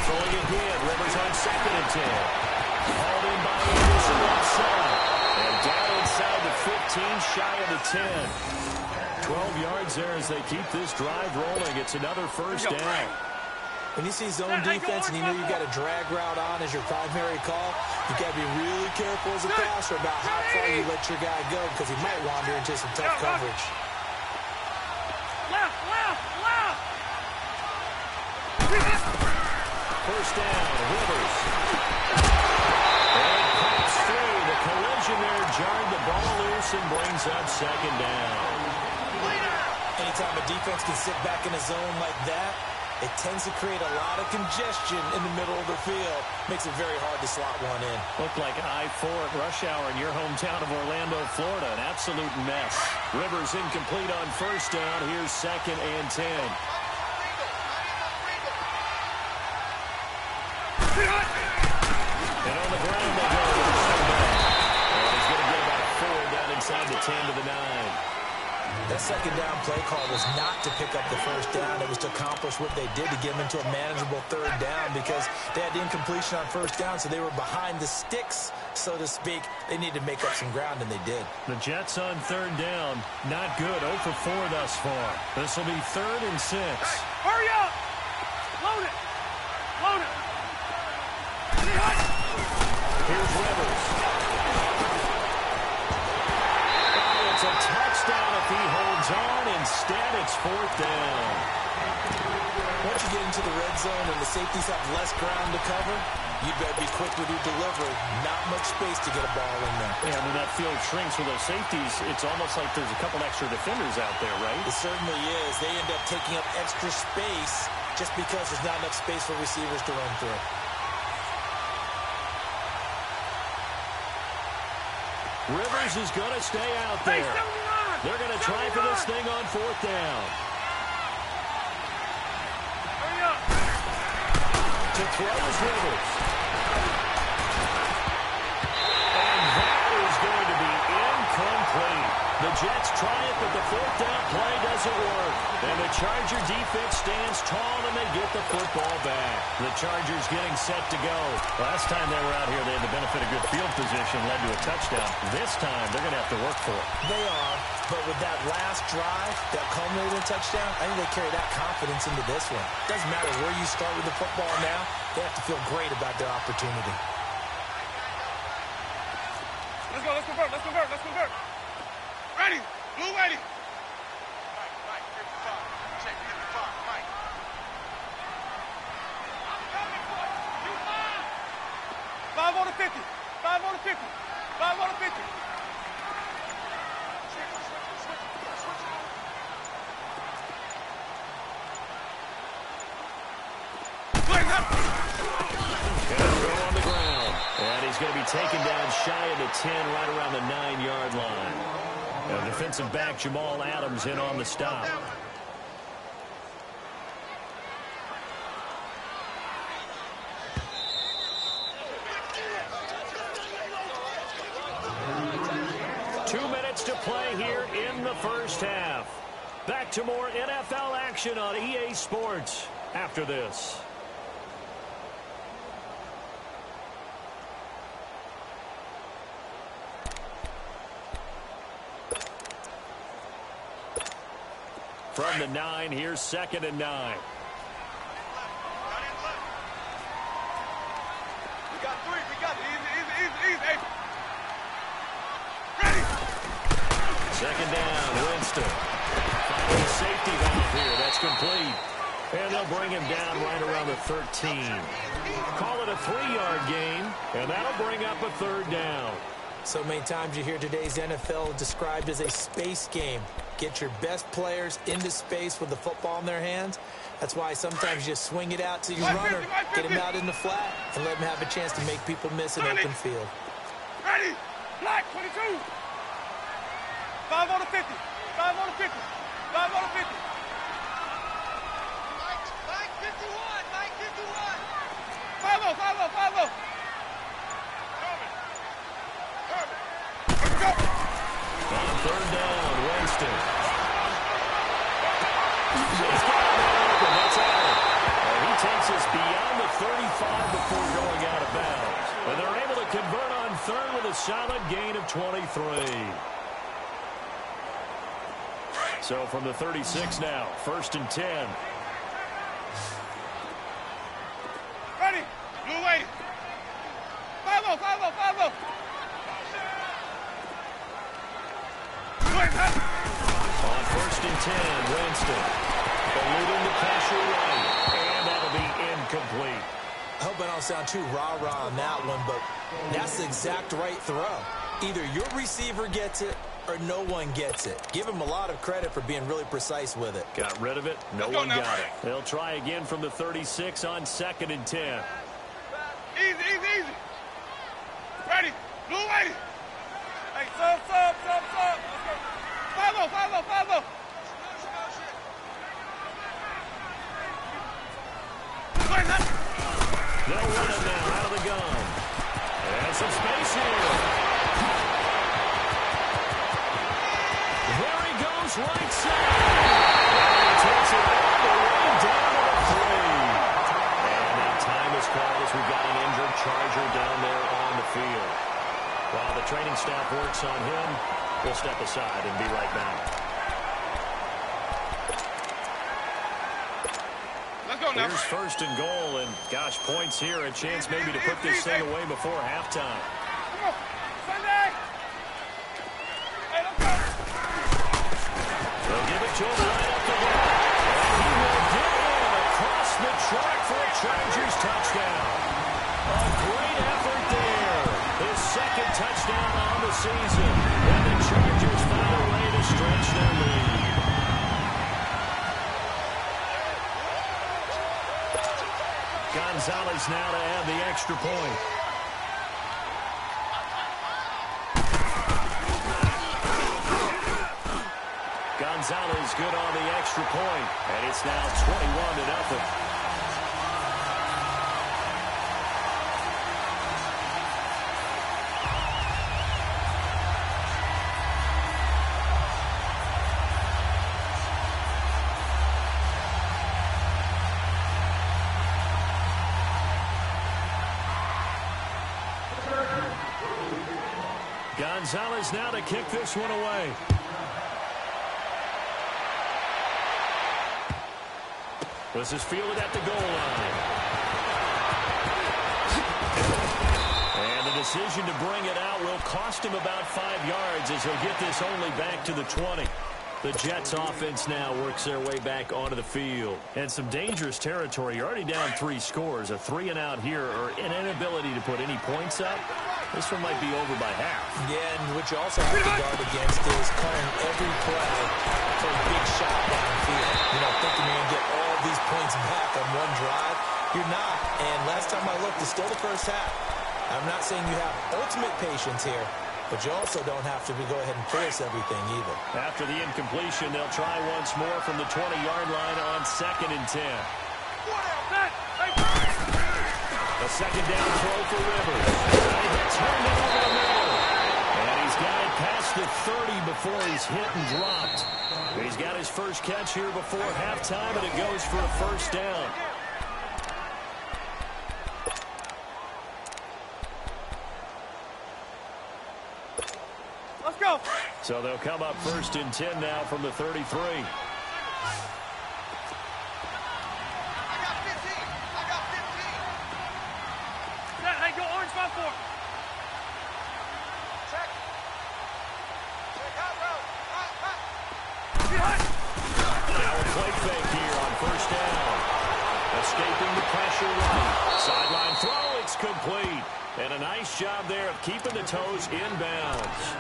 Throwing it good. Rivers on 2nd and 10. Hauled in by Anderson left side. And down inside the 15, shy of the 10. 12 yards there as they keep this drive rolling. It's another first down. When you see zone defense and you know you've got a drag route on as your primary call, you've got to be really careful as a passer about how far you let your guy go because he might wander into some tough coverage. Left. First down, Rivers. And cuts through. The collision there jarred the ball loose and brings up 2nd down. Anytime a defense can sit back in a zone like that, it tends to create a lot of congestion in the middle of the field. Makes it very hard to slot one in. Looked like I-4 at rush hour in your hometown of Orlando, Florida. An absolute mess. Rivers incomplete on first down. Here's 2nd and 10. And on the ground they go. And he's going to get about 4 down inside the 10 to the 9. That 2nd down play call was not to pick up the first down. It was to accomplish what they did to get them into a manageable 3rd down because they had the incompletion on first down, so they were behind the sticks, so to speak. They needed to make up some ground, and they did. The Jets on 3rd down. Not good. 0 for 4 thus far. This will be 3rd and 6. Hey, hurry up. Load it. Here's Rivers. It's a touchdown if he holds on. Instead, it's 4th down. Once you get into the red zone and the safeties have less ground to cover, you better be quick with your delivery. Not much space to get a ball in there. And when that field shrinks with those safeties, it's almost like there's a couple extra defenders out there, right? It certainly is. They end up taking up extra space just because there's not enough space for receivers to run through. Rivers is going to stay out there. They're going to try for this thing on 4th down. Hurry up. To throw is Rivers. And that is going to be incomplete. The Jets try it, but the 4th down play doesn't work. And the Charger defense stands tall, and they get the football back. The Chargers getting set to go. Last time they were out here, they had the benefit of good field position, led to a touchdown. This time, they're going to have to work for it. They are, but with that last drive that culminated in a touchdown, I think they carry that confidence into this one. Doesn't matter where you start with the football now, they have to feel great about their opportunity. Let's go, let's convert. Ready, blue ready. Mike, 55. Check 55, Mike. 5 on the 50. 5 on the 50. 5 on the 50. On the ground. And he's going to be taken down shy of the 10, right around the 9-yard line. Defensive back Jamal Adams in on the stop. To play here in the first half. Back to more NFL action on EA Sports after this. From the 9, here's 2nd and 9. We got 3. We got it. Easy. Ready. 2nd down, Winston. Finding a safety valve here. That's complete. And they'll bring him down right around the 13. Call it a 3-yard gain, and that'll bring up a 3rd down. So many times you hear today's NFL described as a space game. Get your best players into space with the football in their hands. That's why sometimes you just swing it out to your runner, get him out in the flat, and let him have a chance to make people miss an open field. Ready. Black 22. 5 on the 50. 5 Drive on the 50. Drive on the 50. Mike 51. Mike 51. 5-0, 5-0, 5-0. Let's go. On third down, Winston. He's got it open. That's out. He takes us beyond the 35 before going out of bounds. And they're able to convert on third with a solid gain of 23. So from the 36 now, 1st and 10. Ready. Blue way. 5-0, 5-0, 5-0. On 1st and 10, Winston. Eluding the pressure right. And that'll be incomplete. I hope I don't sound too rah-rah on that one, but that's the exact right throw. Either your receiver gets it or no one gets it. Give him a lot of credit for being really precise with it. Got rid of it. No one got it. They'll try again from the 36 on 2nd and 10. Easy, easy, easy. Ready. Blue way. Hey, sub. Let's go. 5-0, 5-0, 5-0. They'll run it now out of the gun. And some space here. There he goes, right side. And he takes it all the way down to the 3. And that time is called as we've got an injured Charger down there on the field. While the training staff works on him, we'll step aside and be right back. Here's 1st and goal, and gosh, points here, a chance maybe to put this thing away before halftime. Come on, Sunday. Hey, let's go. They'll give it to him right up the middle. And he will get in across the track for a Chargers touchdown. A great effort there. His 2nd touchdown on the season. And the Chargers found a way to stretch their lead. Gonzalez now to add the extra point. Gonzalez good on the extra point, and it's now 21-0. Gonzalez now to kick this one away. This is fielded at the goal line. And the decision to bring it out will cost him about 5 yards as he'll get this only back to the 20. The Jets offense now works their way back onto the field. And some dangerous territory. You're already down 3 scores. A 3-and-out here or an inability to put any points up. This one might be over by half. Yeah, and what you also have to guard against is calling every play for a big shot downfield. You know, thinking you're going to get all these points back on one drive. You're not. And last time I looked, it's still the first half. I'm not saying you have ultimate patience here, but you also don't have to go ahead and force everything either. After the incompletion, they'll try once more from the 20-yard line on 2nd and 10. A 2nd down throw for Rivers. He turned it over the middle. And he's got it past the 30 before he's hit and dropped. He's got his first catch here before halftime, and it goes for a 1st down. Let's go. So they'll come up 1st and 10 now from the 33. Now a play fake here on 1st down. Escaping the pressure right. Sideline throw, it's complete. And a nice job there of keeping the toes inbounds.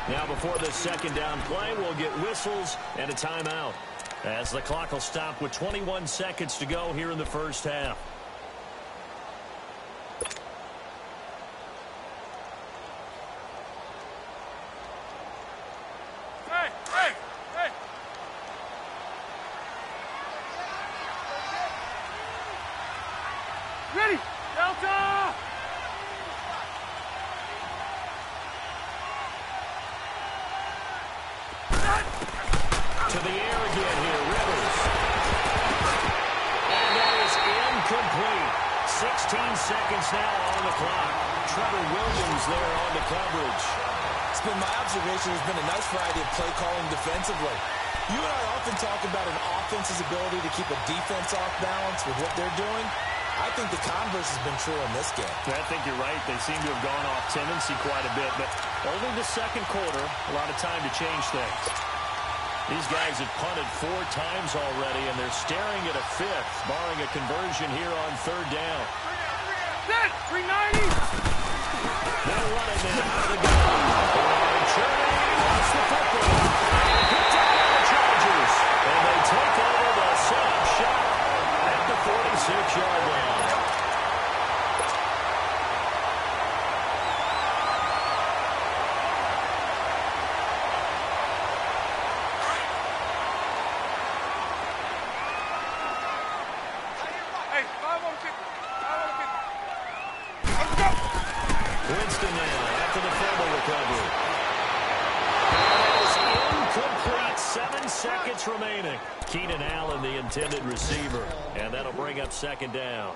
Now before the 2nd down play, we'll get whistles and a timeout, as the clock will stop with 21 seconds to go here in the 1st half. Hey! seconds now on the clock. Trevor Williams there on the coverage. It's been my observation there's been a nice variety of play calling defensively. You and I often talk about an offense's ability to keep a defense off balance with what they're doing. I think the converse has been true in this game. I think you're right. They seem to have gone off tendency quite a bit, but only the second quarter, a lot of time to change things. These guys have punted 4 times already, and they're staring at a 5th, barring a conversion here on 3rd down. 390! They'll run it now out of the gun. Churning, lost the football. Picked up by the Chargers. And they take over the setup shot at the 46-yard line. Winston now after the fumble recovery. That is incomplete. 7 seconds remaining. Keenan Allen, the intended receiver. And that'll bring up 2nd down.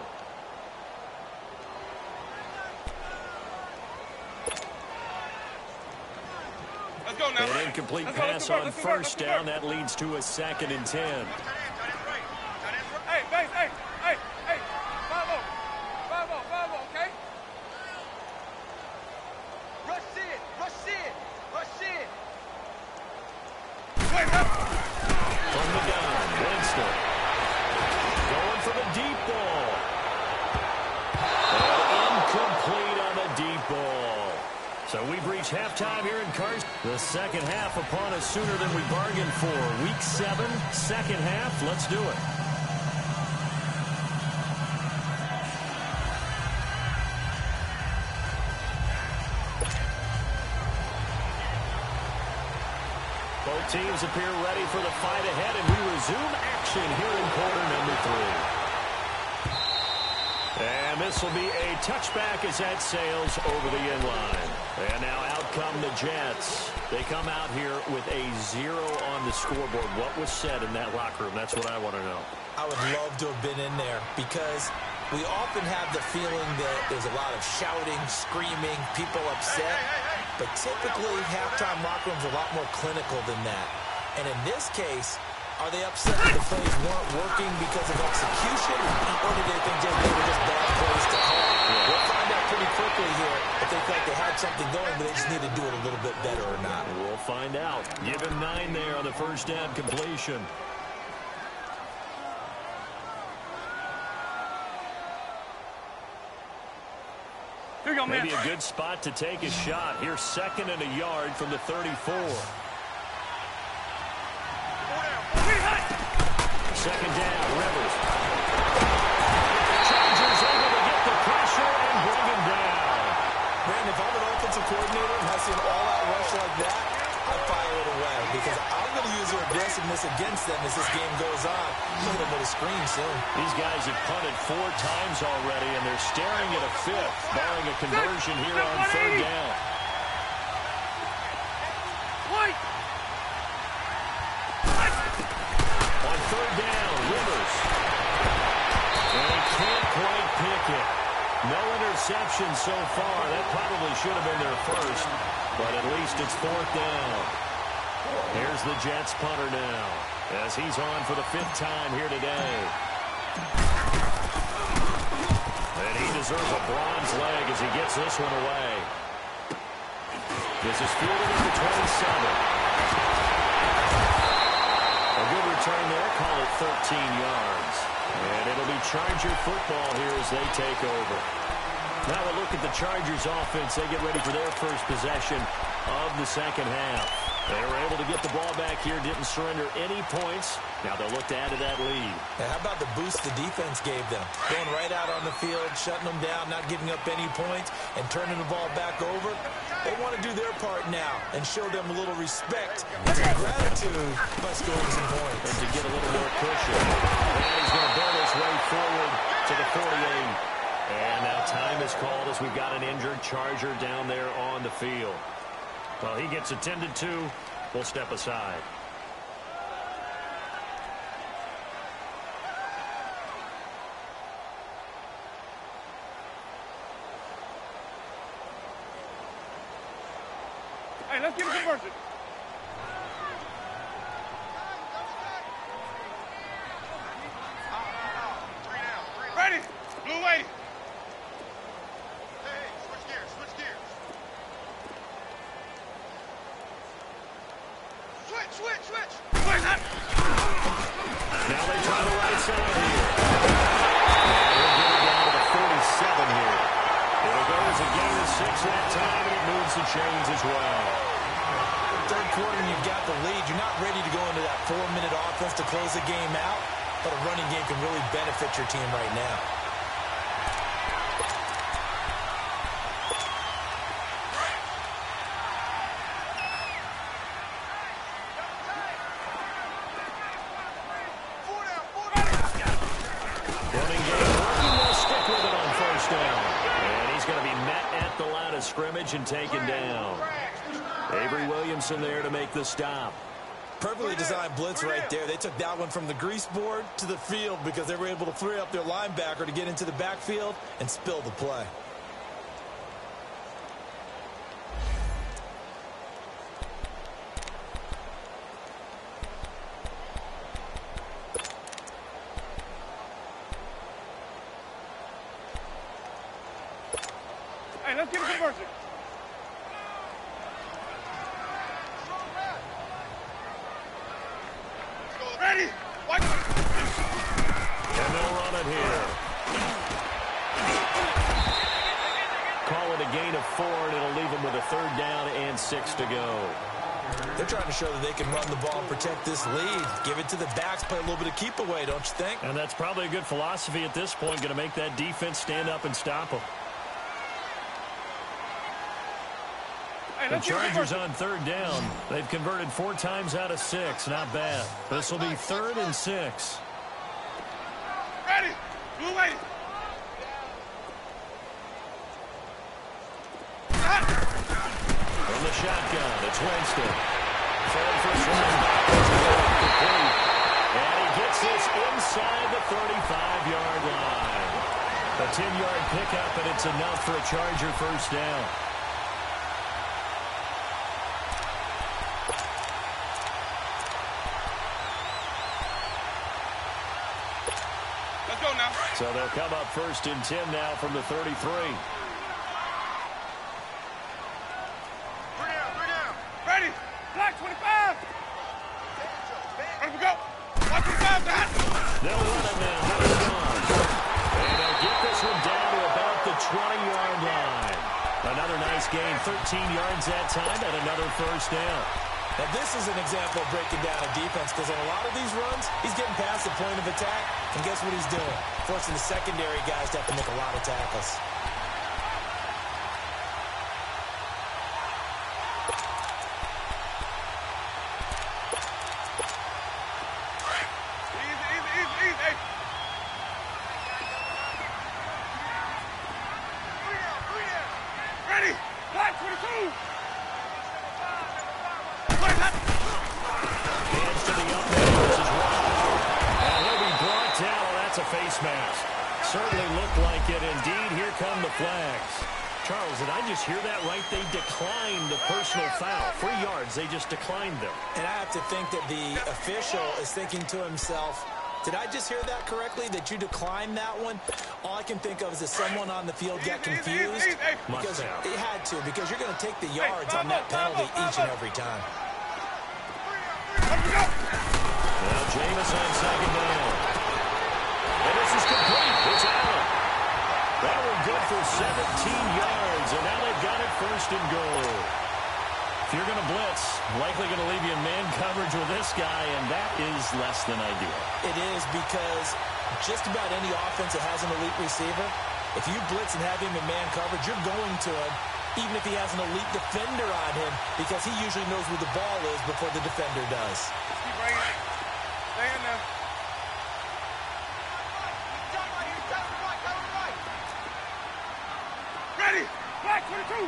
Let's go now. An incomplete pass on 1st down. That leads to a 2nd and 10. Hey, base, hey. 5-0, okay? Rush in. From the gun, Winston. Going for the deep ball. And incomplete on the deep ball. So we've reached halftime here in Carson. The second half upon us sooner than we bargained for. Week 7, second half. Let's do it. Both teams appear ready for the fight ahead, and we resume action here in quarter number 3. And this will be a touchback as that sails over the end line. And now out come the Jets. They come out here with a 0 on the scoreboard. What was said in that locker room? That's what I want to know. I would love to have been in there because we often have the feeling that there's a lot of shouting, screaming, people upset. But typically, halftime locker rooms are a lot more clinical than that. And in this case, are they upset that the plays weren't working because of execution? Or do they think they were just bad plays to call? We'll find out pretty quickly here if they felt they had something going, but they just need to do it a little bit better or not. We'll find out. Give him 9 there on the 1st down completion. Maybe a good spot to take a shot. Here's 2nd and a yard from the 34. 2nd down, Rivers. Chargers able to get the pressure and bring him down. Brandon, if I'm an offensive coordinator and I see an all-out rush like that, I fire it away because I'm going to use their aggressiveness against them as this game goes on. Hit them with a screen soon. These guys have punted 4 times already, and they're staring at a 5th, barring a conversion here on 3rd down. On 3rd down, Rivers. And he can't quite pick it. No interception so far. That probably should have been their first, but at least it's 4th down. Here's the Jets punter now, as he's on for the 5th time here today. And he deserves a bronze leg as he gets this one away. This is fielded at the 27. A good return there, call it 13 yards. And it'll be Charger football here as they take over. Now we'll look at the Chargers offense. They get ready for their first possession of the second half. They were able to get the ball back here, didn't surrender any points. Now they'll look to add to that lead. Now, how about the boost the defense gave them? Going right out on the field, shutting them down, not giving up any points, and turning the ball back over. They want to do their part now and show them a little respect and gratitude by scoring some points. And to get a little more cushion. And he's going to burn his way forward to the 48. And now time is called as we've got an injured Charger down there on the field. Well, he gets attended to. We'll step aside. Hey, let's get a conversion. Ready? Blue lady. Hey, switch gears, switch gears. Switch. Switch that. Now they try the right side here. We'll get it down to the 47 here. It'll go as a gain of 6 that time, and it moves the chains as well. Third quarter, and you've got the lead. You're not ready to go into that 4-minute offense to close the game out, but a running game can really benefit your team right now. Running game working. They'll stick with it on first down. And he's going to be met at the line of scrimmage and taken down. Avery Williamson there to make the stop. Perfectly designed blitz right there. They took that one from the grease board to the field because they were able to free up their linebacker to get into the backfield and spill the play. Hey, let's get a conversion. Ready? Watch it. And they'll run it here. Call it a gain of 4, and it'll leave them with a 3rd down and 6 to go. They're trying to show that they can run the ball and protect this lead. Give it to the backs, play a little bit of keep away, don't you think? And that's probably a good philosophy at this point, going to make that defense stand up and stop them. The Chargers on 3rd down. They've converted 4 times out of 6. Not bad. This will be 3rd and 6. Ready? Blue lady. From the shotgun, it's Winston. Throwing for his running back. Complete. And he gets this inside the 35-yard line. A 10-yard pickup, and it's enough for a Charger first down. So they'll come up 1st and 10 now from the 33. Three down. Ready? Black 25. Ready to go. Black 25, Dad. They'll run it now. And they'll get this one down to about the 20-yard line. Another nice gain, 13 yards that time, and another first down. Now, this is an example of breaking down a defense because on a lot of these runs, he's getting past the point of attack, and guess what he's doing? Forcing the secondary guys to have to make a lot of tackles. Easy. Ready? Black 22. Hands to the up man versus Rob. And he'll be brought down. That's a face mask. Certainly looked like it. Indeed, here come the flags. Charles, did I just hear that right? They declined the personal foul. 3 yards, they just declined them. And I have to think that the official is thinking to himself, did I just hear that correctly, that you declined that one? All I can think of is that someone on the field got confused. Because he had to, because you're going to take the yards on that penalty each and every time. Now Jameis on 2nd down. And this is complete. It's out. That one good for 17 yards, and now they've got it 1st and goal. If you're going to blitz, likely going to leave you in man coverage with this guy, and that is less than ideal. It is, because just about any offense that has an elite receiver, if you blitz and have him in man coverage, you're going to him, even if he has an elite defender on him, because he usually knows where the ball is before the defender does. Keep bringing it. Stay in there. Ready? Black 22.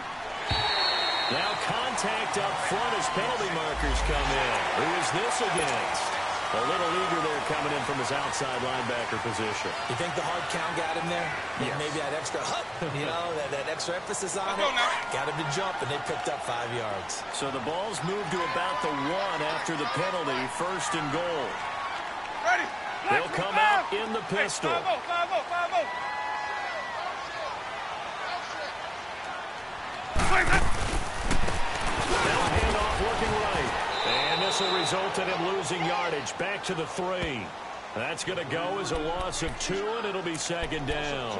Now contact up front as penalty markers come in. Who is this against? A little eager there coming in from his outside linebacker position. You think the hard count got him there? Yes. Maybe that extra that extra emphasis on it. Got him to jump, and they picked up 5 yards. So the ball's moved to about the 1 after the penalty, 1st and goal. Ready. They'll come out in the pistol. 5-0, 5-0, 5-0. Now handoff looking right. And this will result in him losing yardage. Back to the 3. That's going to go as a loss of 2, and it'll be 2nd down.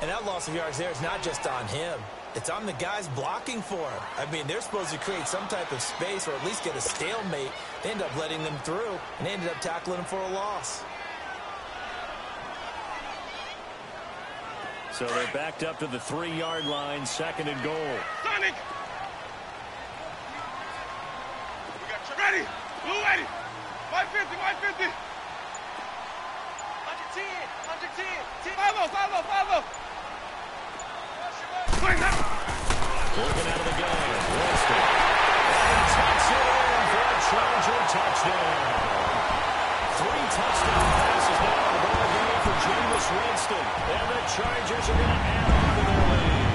And that loss of yards there is not just on him. It's on the guys blocking for him. I mean, they're supposed to create some type of space or at least get a stalemate. They end up letting them through, and they ended up tackling him for a loss. So they're backed up to the 3-yard line, 2nd and goal. Sonic! We got you ready! Blue ready! 550, 550! 110, 5-0, 5-0, 5-0! Working out of the gun. Winston. And tucks it in for a Charger touchdown. 3 touchdown passes now in the ball game for Jameis Winston. And the Chargers are going to add on to their lead.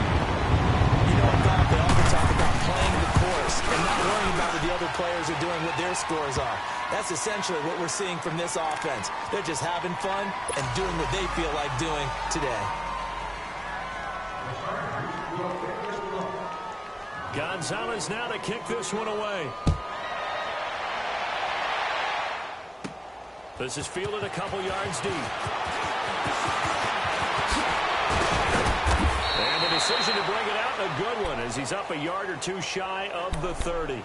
You know, Bob, they often talk about playing the course and not worrying about what the other players are doing, what their scores are. That's essentially what we're seeing from this offense. They're just having fun and doing what they feel like doing today. Gonzalez now to kick this one away. This is fielded a couple yards deep. And the decision to bring it out, a good one, as he's up a yard or 2 shy of the 30.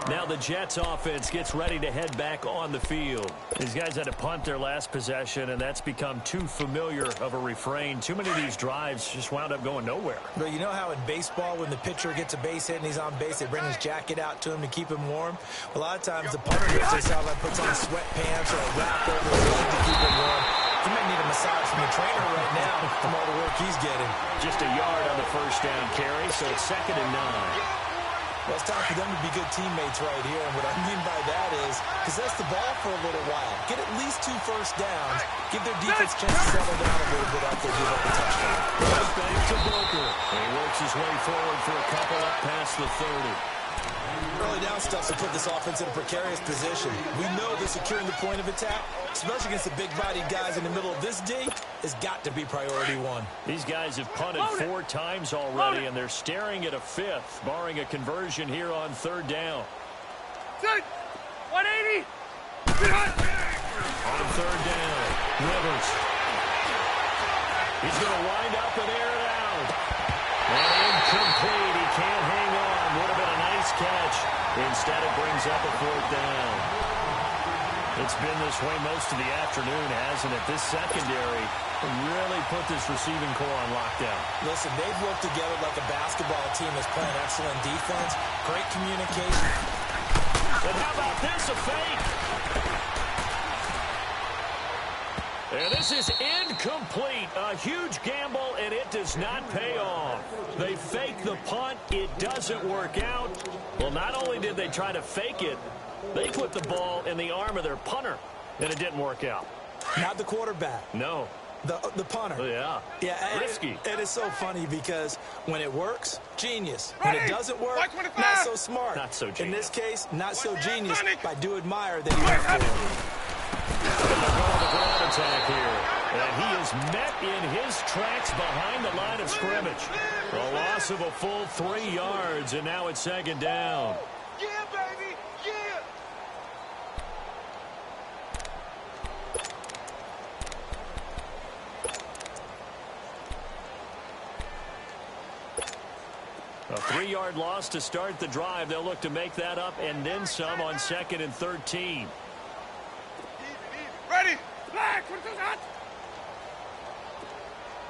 Now the Jets offense gets ready to head back on the field. These guys had to punt their last possession, and that's become too familiar of a refrain. Too many of these drives just wound up going nowhere. But you know how in baseball, when the pitcher gets a base hit and he's on base, they bring his jacket out to him to keep him warm? A lot of times the punter gets this out, like puts on sweatpants or a wrap over his leg to keep him warm. He may need a massage from the trainer right now from all the work he's getting. Just a yard on the 1st down carry, so it's 2nd and 9. Well, it's time for them to be good teammates right here. And what I mean by that is possess the ball for a little while. Get at least 2 first downs. Give their defense a chance to settle down a little bit after they give up a touchdown. Right back to Booker. He works his way forward for a couple up past the 30. Early down stuff to put this offense in a precarious position. We know that securing the point of attack, especially against the big-bodied guys in the middle of this D, has got to be priority 1. These guys have punted 4 times already, and they're staring at a 5th, barring a conversion here on 3rd down. 180! On 3rd down, Rivers. He's going to wind up and air it out. And incomplete. He can't hang on. Would have been a nice catch. Instead, it brings up a 4th down. It's been this way most of the afternoon, hasn't it? This secondary really put this receiving core on lockdown. Listen, they've worked together like a basketball team that's playing excellent defense, great communication. And how about this, a fake? And this is incomplete. A huge gamble, and it does not pay off. They fake the punt. It doesn't work out. Well, not only did they try to fake it, they put the ball in the arm of their punter, and it didn't work out. Not the quarterback. No. The punter. Yeah. Yeah. Risky. It is so funny because when it works, genius. When it doesn't work, not so smart. Not so genius. In this case, not so genius, but I do admire that he went for it. The ground attack here. And he is met in his tracks behind the line of scrimmage. A loss of a full 3 yards, and now it's 2nd down. Yeah, baby! Yeah! A 3-yard loss to start the drive. They'll look to make that up and then some on 2nd and 13. Ready! Black! What is that?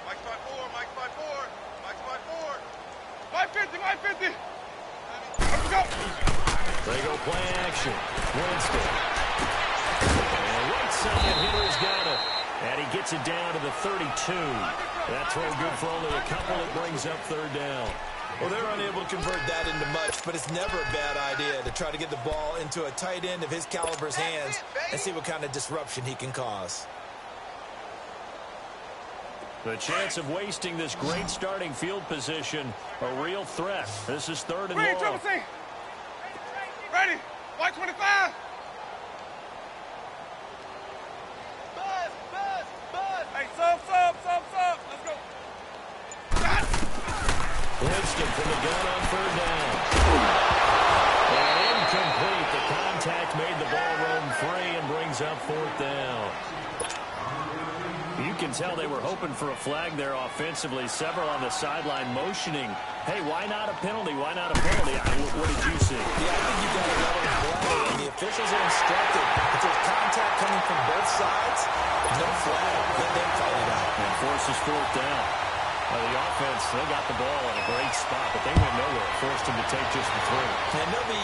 Mike's 5-4, Mike's 5-4, Mike's 5-4. 550, 550! Let's go! They go play action. Winston. And right side hitter's got it. And he gets it down to the 32. That throw good for only a couple. It brings up 3rd down. Well, they're unable to convert that into much, but it's never a bad idea to try to get the ball into a tight end of his caliber's hands and see what kind of disruption he can cause. The chance of wasting this great starting field position, a real threat. This is 3rd and long. Ready, white 25. Hey, sub. Let's go. Winston from the gun on 3rd down. And incomplete. The contact made the ball roam free and brings up 4th down. You can tell they were hoping for a flag there offensively. Several on the sideline motioning. Hey, why not a penalty? Why not a penalty? What did you see? Yeah, I think you got to let it flag. And the officials are instructed. If there's contact coming from both sides, no flag. Let them fight it out. And forces 4th down. The offense, they got the ball in a great spot, but they went nowhere. Forced him to take just the 3. And they'll be,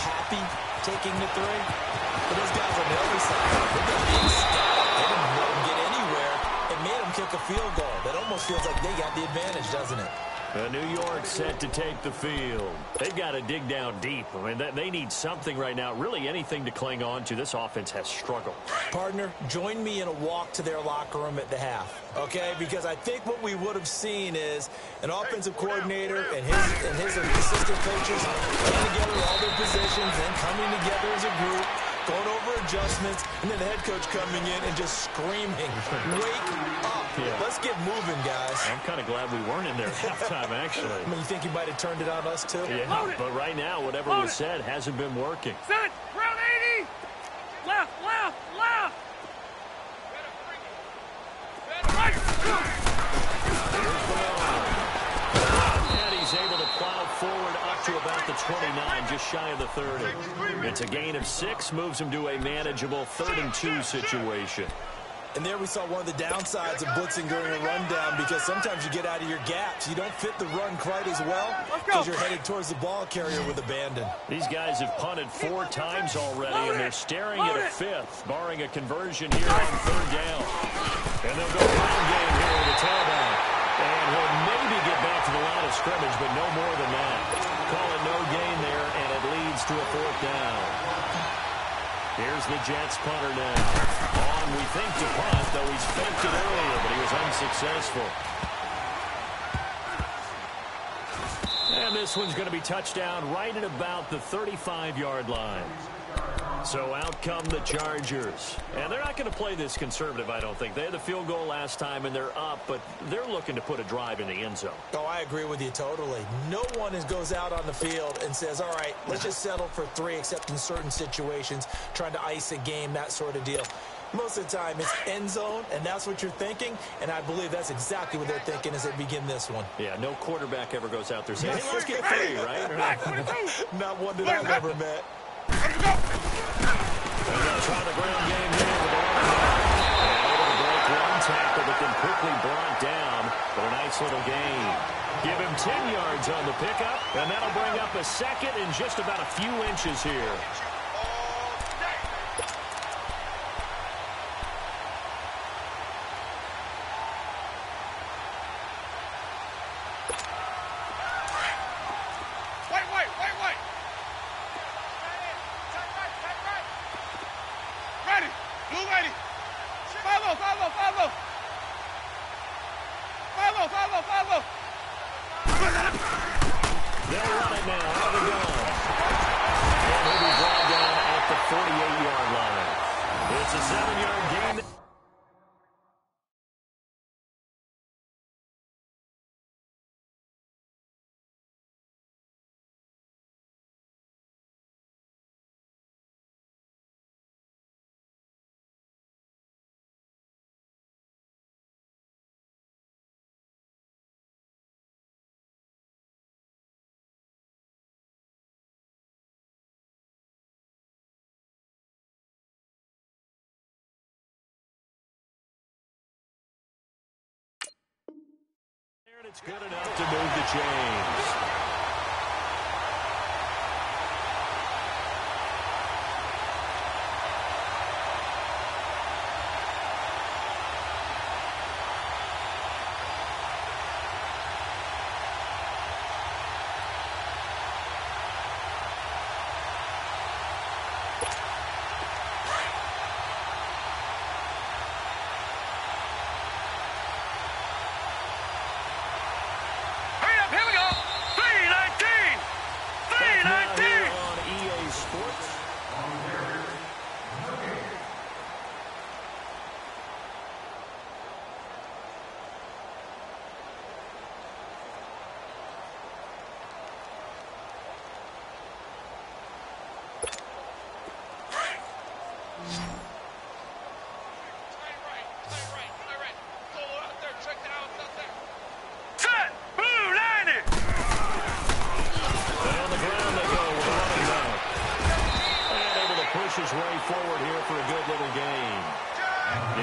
happy taking the 3. But those guys on the other side, they're going to be ecstatic. They didn't let them get anywhere. It made them kick a field goal. That almost feels like they got the advantage, doesn't it? New York set to take the field. They've got to dig down deep. I mean, they need something right now, really anything to cling on to. This offense has struggled. Partner, join me in a walk to their locker room at the half, okay? Because I think what we would have seen is an offensive coordinator and his assistant coaches playing together all their positions and coming together as a group, going over adjustments, and then the head coach coming in and just screaming, wake up. Yeah. Let's get moving, guys. I'm kind of glad we weren't in there at halftime, actually. I mean, you think he might have turned it on us, too? Yeah, but right now, whatever was said hasn't been working. Set, round 80. Left. And he's able to plow forward up to about the 29, just shy of the 30. It's a gain of 6, moves him to a manageable 3rd and 2 situation. And there we saw one of the downsides of blitzing during a rundown, because sometimes you get out of your gaps. You don't fit the run quite as well because you're headed towards the ball carrier with abandon. These guys have punted 4 times already, and they're staring at a 5th, barring a conversion here on 3rd down. And they'll go ground game here with a tailback. And he'll maybe get back to the line of scrimmage, but no more than that. Call it no gain there, and it leads to a 4th down. Here's the Jets punter now. On, we think, to punt, though he's faked it earlier, but he was unsuccessful. And this one's going to be touchdown right at about the 35-yard line. So out come the Chargers. And they're not going to play this conservative, I don't think. They had the field goal last time, and they're up, but they're looking to put a drive in the end zone. Oh, I agree with you totally. No one goes out on the field and says, all right, let's just settle for 3, except in certain situations, trying to ice a game, that sort of deal. Most of the time, it's end zone, and that's what you're thinking, and I believe that's exactly what they're thinking as they begin this one. Yeah, no quarterback ever goes out there saying, hey, let's get 3, right? Not one that I've ever met. They're going to try the ground game here with the able to break one tackle, but then quickly brought down for a nice little gain. Give him 10 yards on the pickup, and that'll bring up a 2nd in just about a few inches here. It's good enough to move the chains.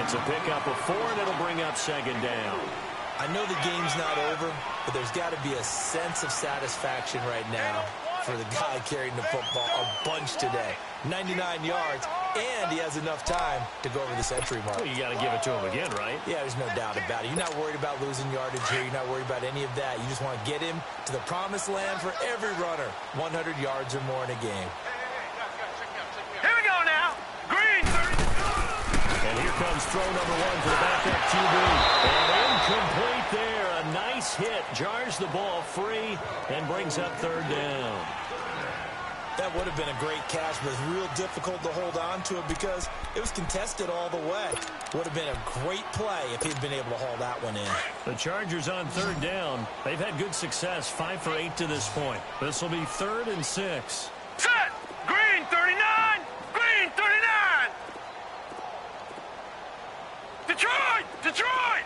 It's a pickup of 4, and it'll bring up second down. I know the game's not over, but there's got to be a sense of satisfaction right now for the guy carrying the football a bunch today. 99 yards, and he has enough time to go over the century mark. Well, you got to give it to him again, right? Yeah, there's no doubt about it. You're not worried about losing yardage here. You're not worried about any of that. You just want to get him to the promised land for every runner. 100 yards or more in a game. Here we go now. Green. And here comes throw number 1 for the backup QB. And incomplete there. A nice hit. Jars the ball free and brings up third down. That would have been a great catch, but it's real difficult to hold on to it because it was contested all the way. Would have been a great play if he'd been able to haul that one in. The Chargers on third down. They've had good success, 5 for 8 to this point. This will be 3rd and 6. Set. Green 39. Green 39. Detroit. Detroit.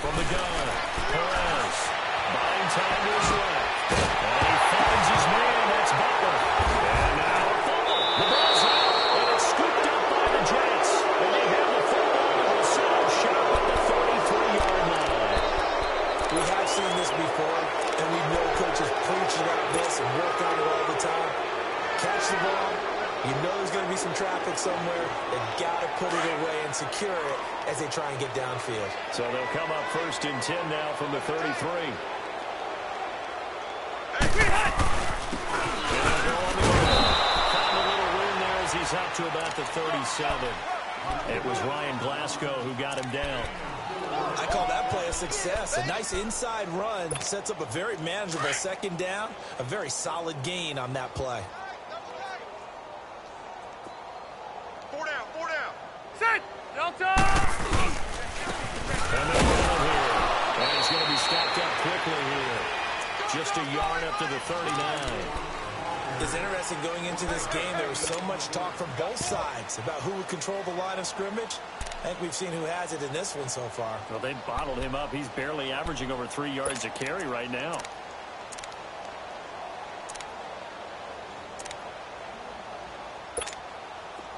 From the gun, Perez. Buying time to his left. And he finds his man. That's Butler. And now a fumble. The ball's out, and it's scooped up by the Jets. And they have the football and will set up shop at the 33-yard line. We have seen this before, and we know coaches preach about this and work on it all the time. Catch the ball. You know there's going to be some traffic somewhere. They've got to put it away and secure it as they try and get downfield. So they'll come up 1st and 10 now from the 33. He's up to about the 37. It was Ryan Glasgow who got him down. I call that play a success. A nice inside run sets up a very manageable second down. A very solid gain on that play. 4 down. 4 down. Set. Delta. And they're down here. And he's going to be stacked up quickly here. Just a yard up to the 39. It's interesting going into this game. There was so much talk from both sides about who would control the line of scrimmage. I think we've seen who has it in this one so far. Well, they bottled him up. He's barely averaging over 3 yards a carry right now.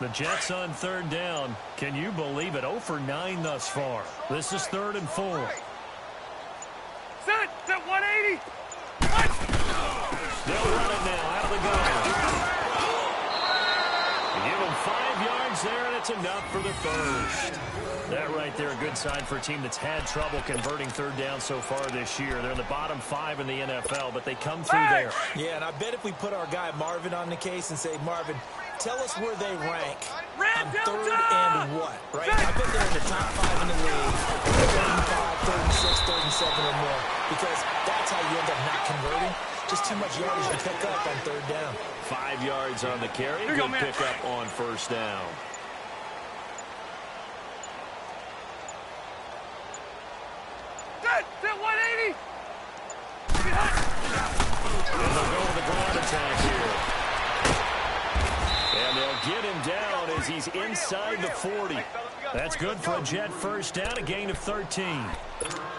The Jets on third down. Can you believe it? 0 for 9 thus far. This is 3rd and 4. Set. Set 180. They'll run it now out of the gun. You give him 5 yards there, and it's enough for the first. That right there, a good sign for a team that's had trouble converting third down so far this year. They're in the bottom 5 in the NFL, but they come through there. Yeah, and I bet if we put our guy Marvin on the case and say, Marvin, tell us where they rank on 3rd and what, right? I bet they're in the top 5 in the league. 3rd and 5, 3rd and 6, 3rd and 7 or more, because that's how you end up not converting. Just too much yardage to pick up on third down. 5 yards on the carry. Good pickup on first down. Set 180. And they'll go with the ground attack here. And they'll get him down as he's inside the 40. That's good for a Jet first down, a gain of 13.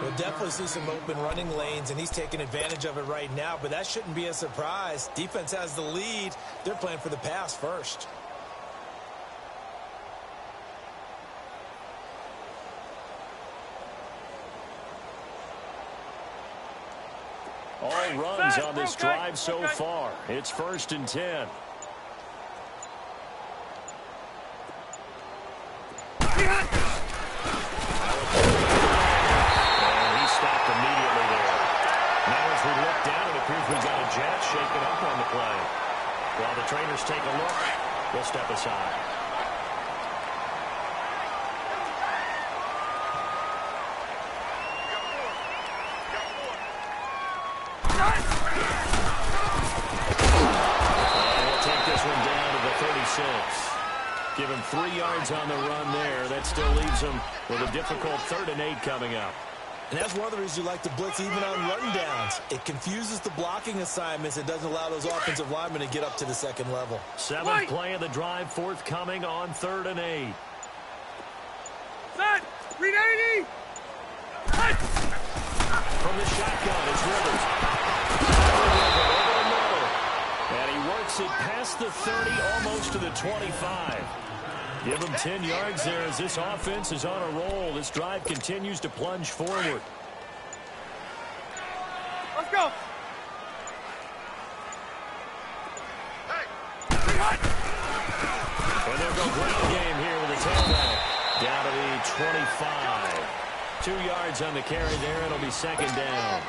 We'll definitely see some open running lanes, and he's taking advantage of it right now, but that shouldn't be a surprise. Defense has the lead. They're playing for the pass first. All runs on this drive so far. It's 1st and 10. Jet shaking up on the play. While the trainers take a look, we'll step aside. And we'll take this one down to the 36. Give him 3 yards on the run there. That still leaves him with a difficult 3rd and 8 coming up. And that's one of the reasons you like to blitz even on run downs. It confuses the blocking assignments. It doesn't allow those offensive linemen to get up to the second level. 7th play of the drive, forthcoming on 3rd and 8. Set! 380! From the shotgun, it's Rivers. And he works it past the 30, almost to the 25. Give them 10 yards there as this offense is on a roll. This drive continues to plunge forward. Let's go. And they'll go ground game here with a tailback. Down to the 25. 2 yards on the carry there. It'll be second down.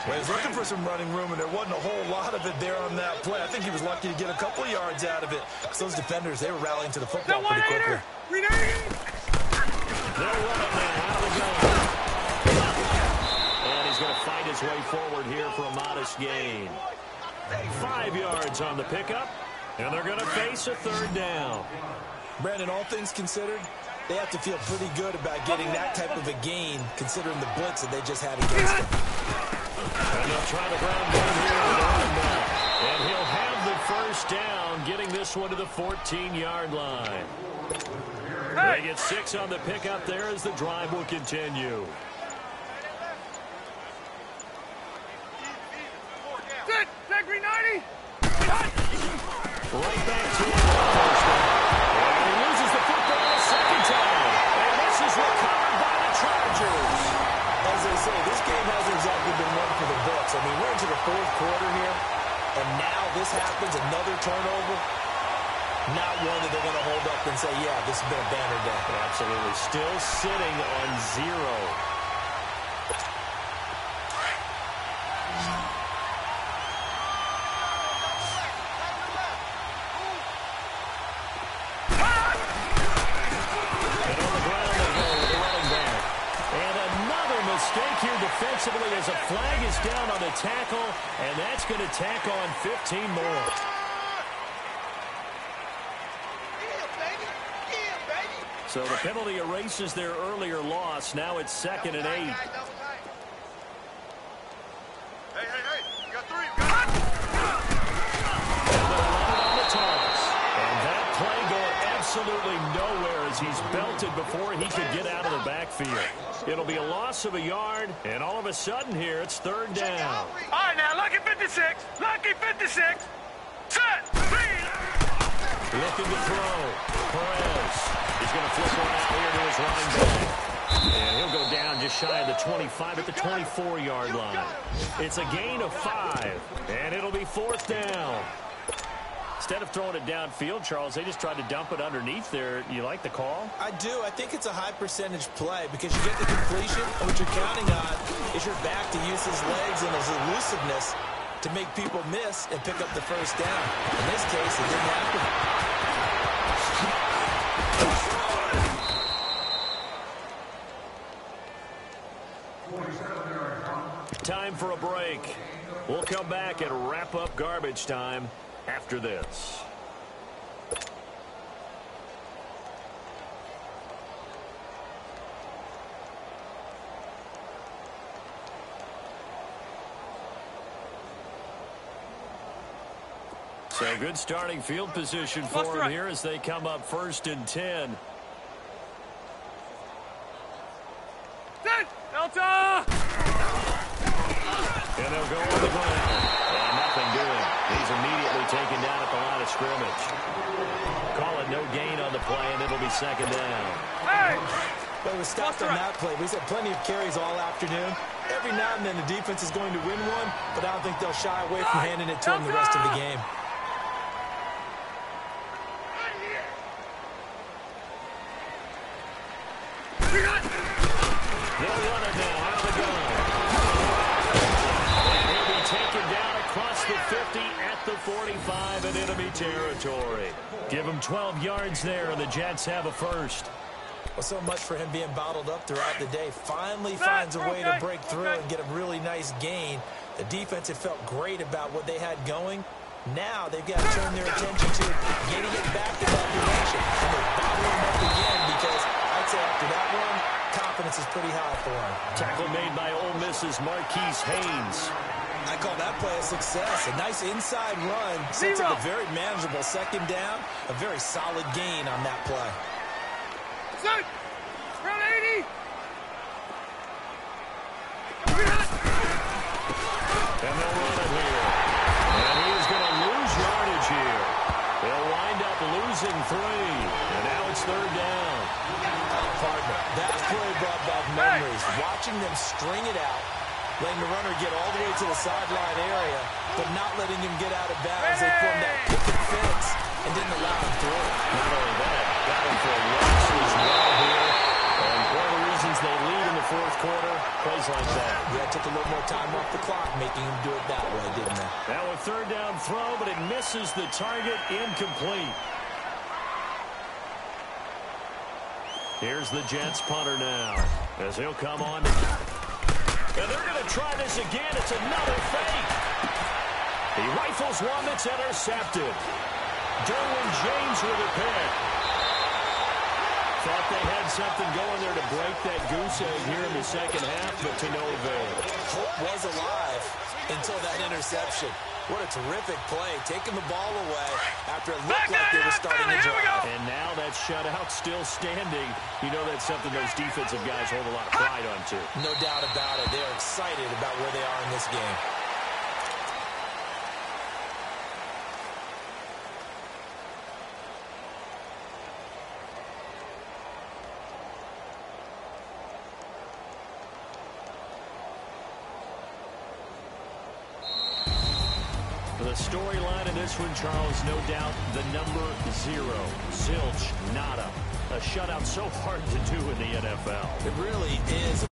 Well, he was looking for some running room, and there wasn't a whole lot of it there on that play. I think he was lucky to get a couple of yards out of it. Because those defenders, they were rallying to the football pretty quickly. They'll run it now out of the gun. And he's going to fight his way forward here for a modest gain. 5 yards on the pickup. And they're going to face a third down. Brandon, all things considered, they have to feel pretty good about getting that type of a gain, considering the blitz that they just had against them. And they'll try the ground game here with the running back. And he'll have the first down, getting this one to the 14-yard line. They get 6 on the pickup there as the drive will continue. Sit! Take me 90! Right back to it. And he loses the football a second time. And this is recovered by the Chargers. As they say, this game hasn't exactly been one for the books. I mean, we're into the fourth quarter here, and now this happens, another turnover. Not one that they're going to hold up and say, yeah, this has been a banner day. Absolutely. Still sitting on 0. Mistake here defensively as a flag is down on the tackle, and that's going to tack on 15 more. So the penalty erases their earlier loss. Now it's 2nd and 8. Hey, you got 3. And they'll run it on the toss. And that play going absolutely nowhere as he's belted before he could get out of the backfield. It'll be a loss of a yard, and all of a sudden here, it's 3rd down. All right, now, lucky 56. Lucky 56. Set. Looking to throw. Perez. He's going to flip around here to his running back. And he'll go down just shy of the 25 at the 24-yard line. It's a gain of 5, and it'll be 4th down. Instead of throwing it downfield, Charles, they just tried to dump it underneath there. You like the call? I do. I think it's a high percentage play because you get the completion, and what you're counting on is your back to use his legs and his elusiveness to make people miss and pick up the first down. In this case, it didn't happen. Time for a break. We'll come back and wrap up garbage time after this. So good starting field position for him here as they come up 1st and 10. Delta! And they'll go on the ground. And nothing doing. He's immediately taken down at the line of scrimmage. Call it no gain on the play, and it'll be 2nd down. Hey! But it was stopped on that play. We've had plenty of carries all afternoon. Every now and then the defense is going to win one, but I don't think they'll shy away from handing it to him the rest of the game. They'll run it now out of the gun. And he'll be taken down across the 50 at the 45 in enemy territory. Give him 12 yards there, and the Jets have a first. Well, so much for him being bottled up throughout the day. Finally finds a way to break through and get a really nice gain. The defense had felt great about what they had going. Now they've got to turn their attention to getting it back to that direction. And they're bottling him up again because I'd say after that one, confidence is pretty high for him. Tackle made by Ole Miss's Marquise Haynes. I call that play a success. A nice inside run. Sets up a very manageable 2nd down. A very solid gain on that play. Set! Round 80! And they'll run it here. And he is going to lose yardage here. They'll wind up losing 3. And now third down. Partner, that play brought back memories. Watching them string it out, letting the runner get all the way to the sideline area, but not letting him get out of bounds. They formed that picket fence and didn't allow him through. Not only that, got him for a loss as well here. And one of the reasons they lead in the fourth quarter, plays like that. Yeah, took a little more time off the clock, making him do it that way, didn't they? Now a third down throw, but it misses the target, incomplete. Here's the Jets punter now, as he'll come on. And they're going to try this again. It's another fake. He rifles one that's intercepted. Derwin James with a pick. Thought they had something going there to break that goose egg here in the second half, but to no avail. Hope was alive until that interception. What a terrific play, taking the ball away after it looked like they were starting to drive. And now that shutout still standing. You know that's something those defensive guys hold a lot of pride on, too. No doubt about it. They're excited about where they are in this game. The storyline in this one, Charles, no doubt the number 0. Zilch, nada. A shutout so hard to do in the NFL. It really is.